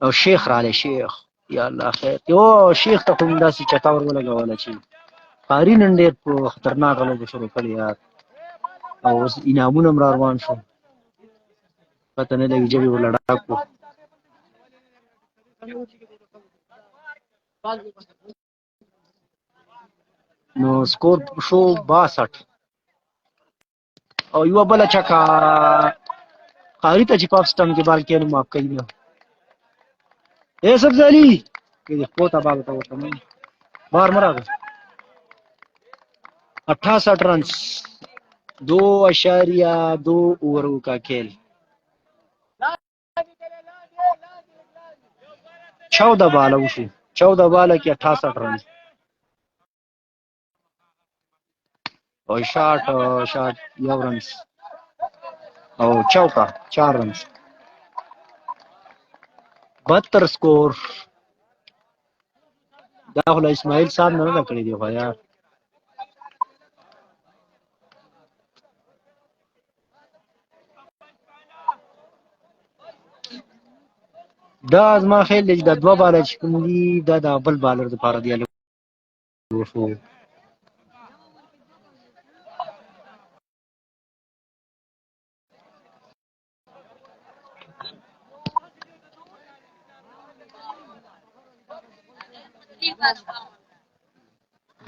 [SPEAKER 3] او شیخ رالی شیخ یا الله خیر یو شیخ ته کوم داسې چتاور ولګوله چې قاري نن ډېر په خطرناکه لوبه شروع کړې یار او اوس انعامونه هم را روان شو پته نه لګي ژبې ورله ډاک کړو نو سکور شو 62 او یوه بله چکه قاري ته چې په اف سټمپ کې بال کېنو معاف کوي نه اے سبزالي کې دې خپو ته بال ته ورته بار مه راغی 68 رنز 2.2 ओवरों का खेल 14 बाल وشو 14 बाल کې 68 رن او شاٹ یو رنز او چوکا 4 رنز 72 سکور دا خو اسماعیل صاحب نه کړی دی خو یار دا زما خیال دی چې دا دوه باله چې کوم دي دا د بل بالر دپاره دی وشو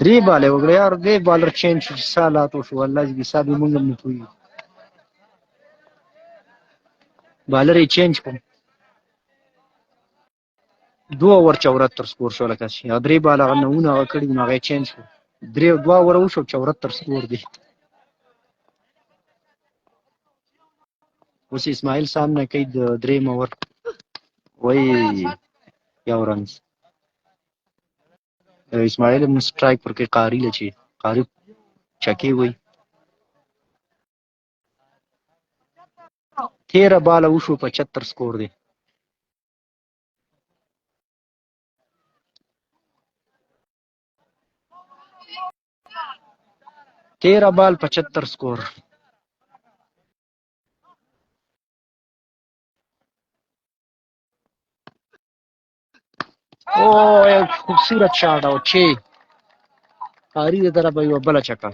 [SPEAKER 3] درې باله وکړه یار دې بالر چینج شو چې سالات وشو الله دې حساب یې مونږ هم نه پوهېږو بالر یې چینج کړو 2 اوور 74 سکور شو لکه چې درې باله هغه نهونه هغه کړي نو هغه یې چینج کړو 2 اوور وشو 74 سکور دی اوس اسماعیل صاحب نه کوي د درېیم اوور وایي یو رنز اسماعیل هم سټرایک پر کې قاري لچی قاري چکی وای 13 باله وشو 75 سکور دی तेरह बाल 75 स्कोर ओ एक खूबसूरत शॉट और 6 قاری دې طرف یو بل چکا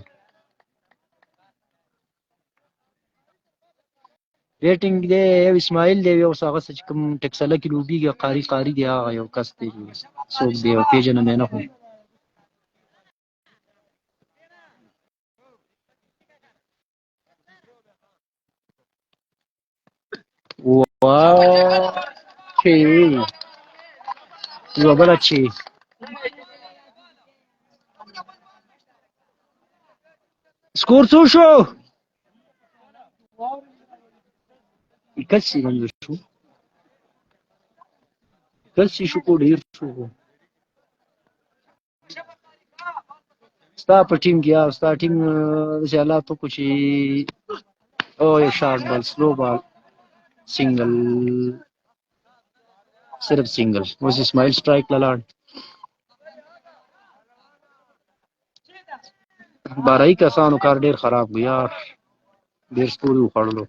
[SPEAKER 3] ریټینګ دی یو اسماعیل دی یو څنګه چې کوم ټکسله کې لوبيږي قاری دی هغه یو کس دی څوک دی او پیژنه نه خو واو چی یو بل چی سکور څو شو 81 رن شو 81 شو کو ډیر شو ستا په ټیم کې او ستا ټیم چې حالاتو کو چې او یو شارټ بال سلو بال سنگل صرف سنگل اوس اسماعیل سټرایک لاړ 12 کسانو کار ډیر خراب و یار ډیر ستوري وخوړلو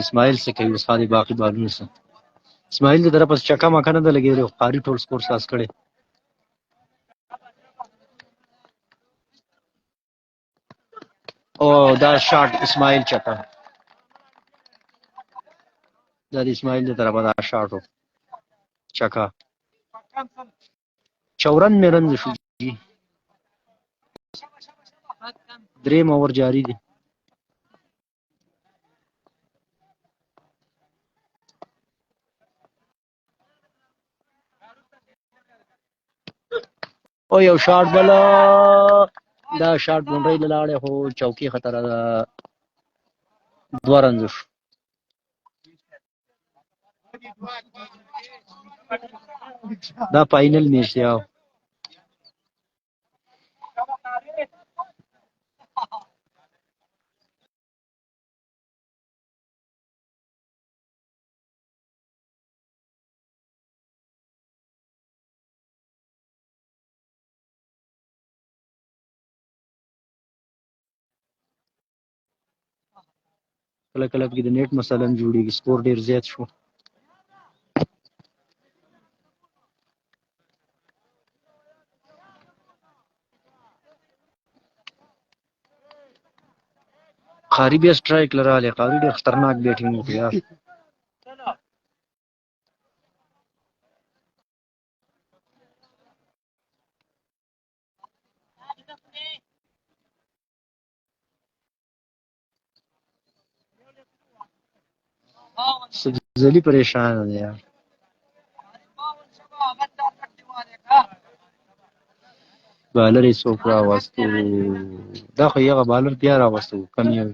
[SPEAKER 3] اسماعیل څه کوي اوس خالي باقي بالونه سه اسماعیل د طرف چکا ما کنه د لګیږي قاری ټول سکور ساس کړي او دا شاټ اسماعیل چکا دا د اسماعیل د طرفه دا شاټ چکا 94 رن شو جی 3 اوور جاری دي او یو شاټ بل دا شاټ باونډري لاړې هو چوکي خطر ده 2 رن شو دا فائنل میچ دی او کله کله کې د نیټ مثلا جوړیږي سکور ډیر زیات شو قاری بیا سټرایک لراله قاری ډیر خطرناک بیټینګ وکړ یار سبزلی پریشان دی یار بالر یې څوک راوستو دا خو یغه بالر بیا راوستو کم یو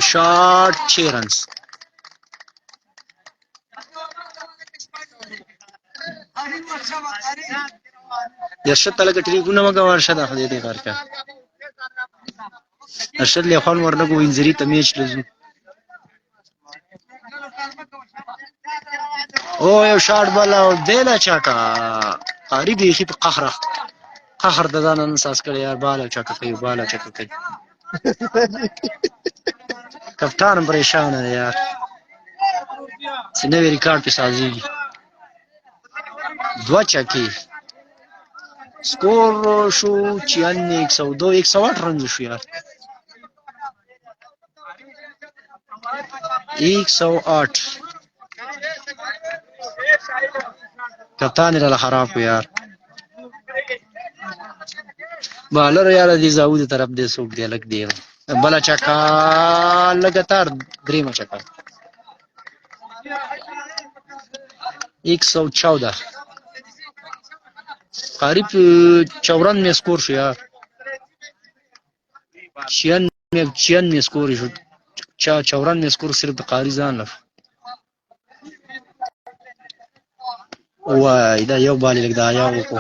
[SPEAKER 3] شاٹ 6 رنز یرشد تلګه ټریګونه مګه ورشه د خدای دې کار کا ارشد له خپل ورلګو انجری ته میچ لزو او یو شاټ بال او دیلا چاکا قریب یې په قهر د ځان نن ساس کړی یار بالا چاکا کوي کپتان پریشان دی یار سینه ریکارډ په سازي 2 چکی سکور شو 9102 108 رن شو یار 108 کپتان را خراب یار بالر یار دې زاوده طرف دې سوق دی لګ دی بلا چکا لګاتار دریم چکا 114 قریب 94 میں سکور شو یار 96 میں سکور شو 94 میں سکور صرف د قاری ځان لف وای دا یو بالي لګ دا یو کو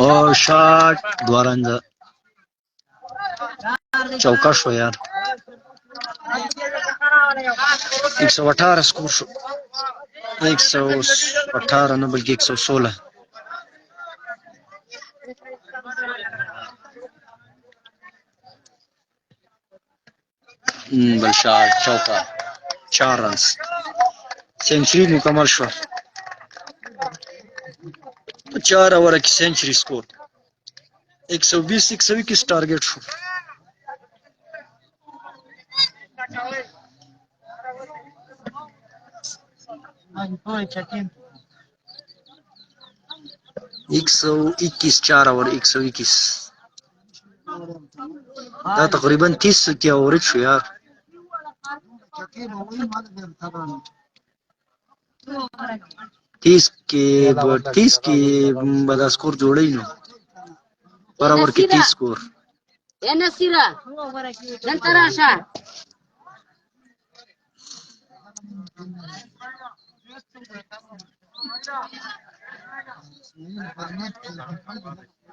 [SPEAKER 3] او شاٹ دوارنځ چوکا شو یار 118 سکور شو 118 نه بلکې 116 بل شاٹ چوکا 4 رنز سنچری مکمل شو 4 اوور کې سنچری سکور
[SPEAKER 5] 120 121 ټارګټ شو. ایک سو 4 اور 121 دا تقریبا 30 کې اورید شو یار. تیس کې به دا سکور جوړی نو برابر کې 30 سکور.
[SPEAKER 6] اے نصیرہ دلته راشه.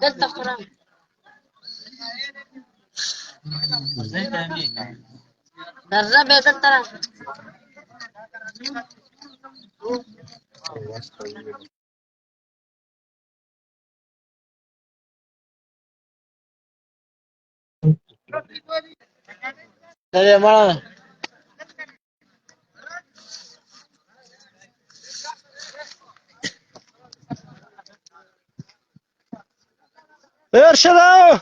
[SPEAKER 6] دلته خورم درځه به دلته راشه.
[SPEAKER 5] ارشدا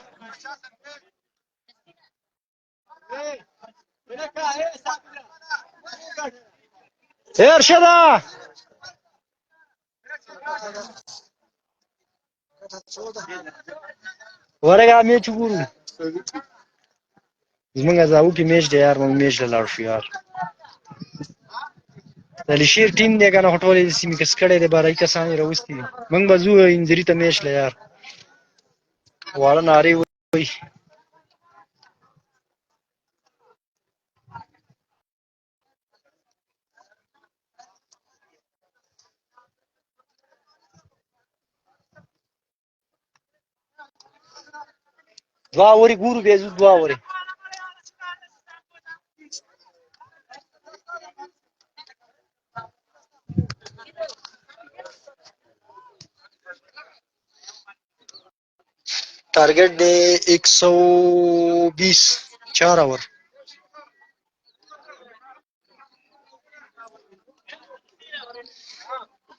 [SPEAKER 5] ارشدا ورګه میچ ګورو. زمونږ ځاو کې میچ دی یار، مونږ میچ له لاړ شو یار. د لشیر ټیم دی کنه ټولې سیمې کس کړي دی بارای کسان راوستي دي. مونږ به زو انجری ته میچ له یار واړه ناری وای. دوا وری ګورو به زو دوا وری. टारगेट दे 120 4 ओवर.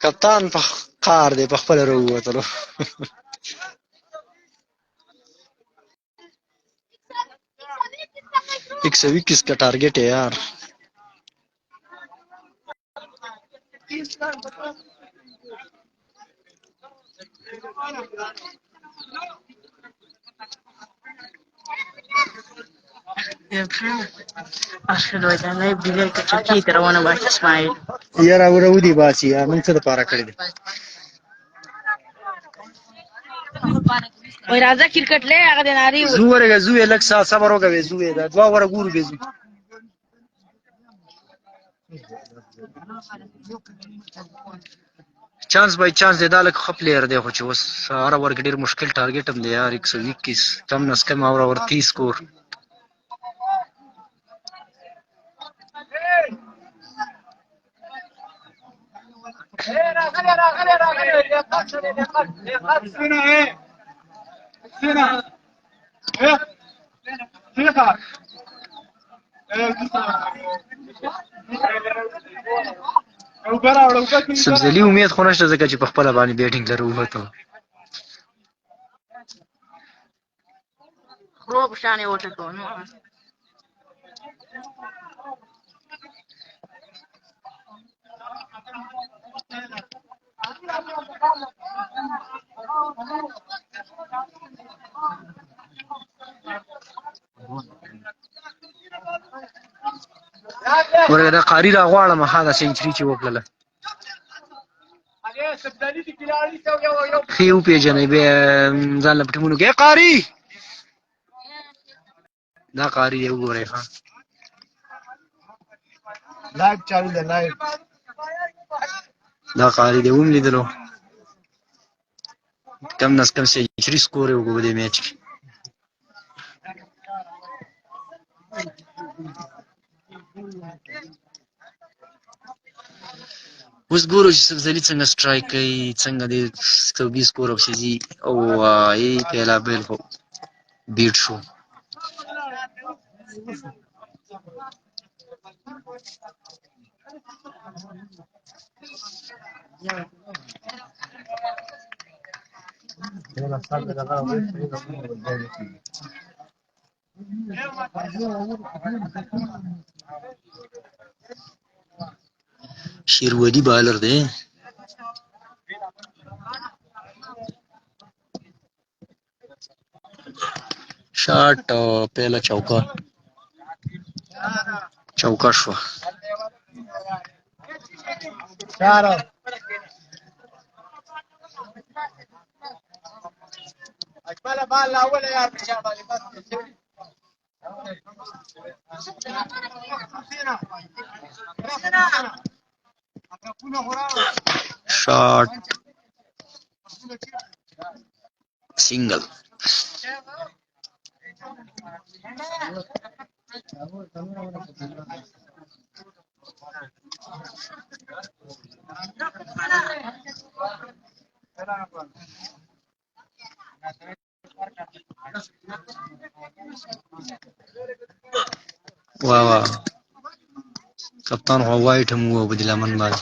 [SPEAKER 5] कप्तान په قار دی په خپل وروتلو. 121 का टारगेट है यार. यार اور ودی باسي یا من څه د پاره کړی دی.
[SPEAKER 6] وای راځه کرکټ لې هغه د ناری
[SPEAKER 5] زو ورګه زو لک سات صبر وکوي زو دا دوا ور ګور به زو. چانس بای چانس دی دالک خپلیر دی خو چې وس ساره ورګ ډیر مشکل ټارګټ هم دی یار. 121 کم نس کم اور 30 سکور. سبزلی امید خو نشته ځکه چې په خپل باندې بیټینګ لرو وته.
[SPEAKER 6] خرو په شان یې وټکو نو
[SPEAKER 5] ورګه د قاری را غواړم ها دا سنچري چې وکړله. خيو پیژنې به ځان له ټیمونو کې قاری دا قاری دی وګورئ ها. لایو چالو ده لایو. دا قاری دی ووم لیدلو کم نس کم سنچري سکور یې وکړو دې میچ کې. اوس ګورو چې سبزلي څنګه سټرایک کوي څنګه د 120 سکور وبسي او یې پهلا بیل خو بیټ شو. شیروالي بالر دی. شاټ پیله چوکا شوه. شاټ سنگل. واه کپتان خو وایټ هم وو په دلمن باندې.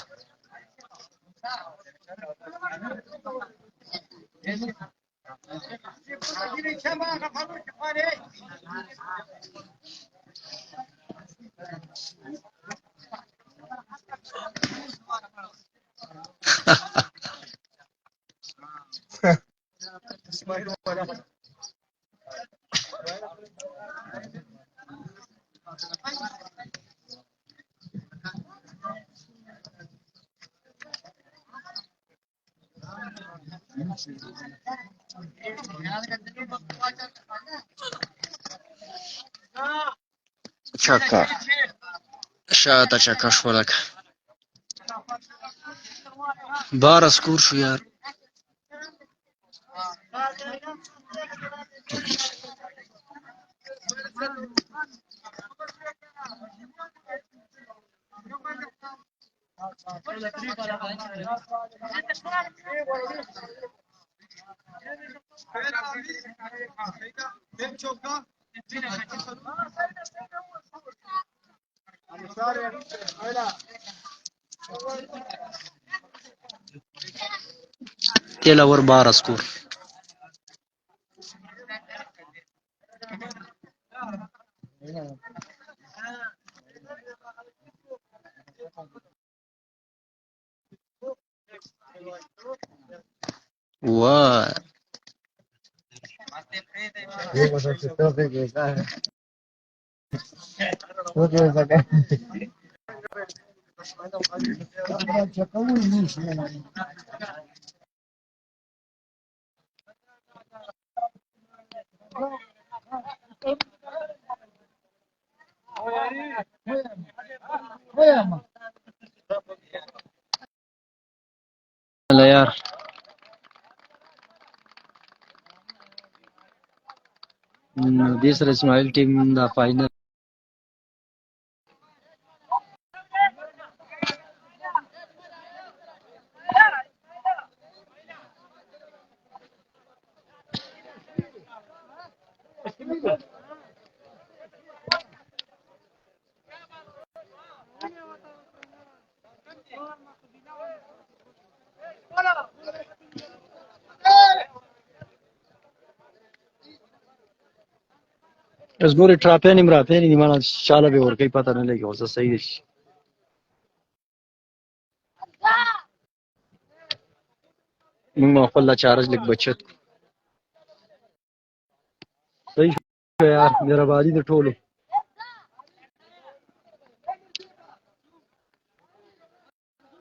[SPEAKER 5] چکا شاته چکا شوه لکه 12 سکور شو یار. تیل اور 12 سکور. واه یار دې سره اسماعیل ټیم دا فاینل اس ګوري ټراپین امراپین نیمه شاله به ورکی پته نه لګي اوس صحیح شي. موږ خپل چارج لیک بچت صحیح شو یار. مهرباني د ټولو.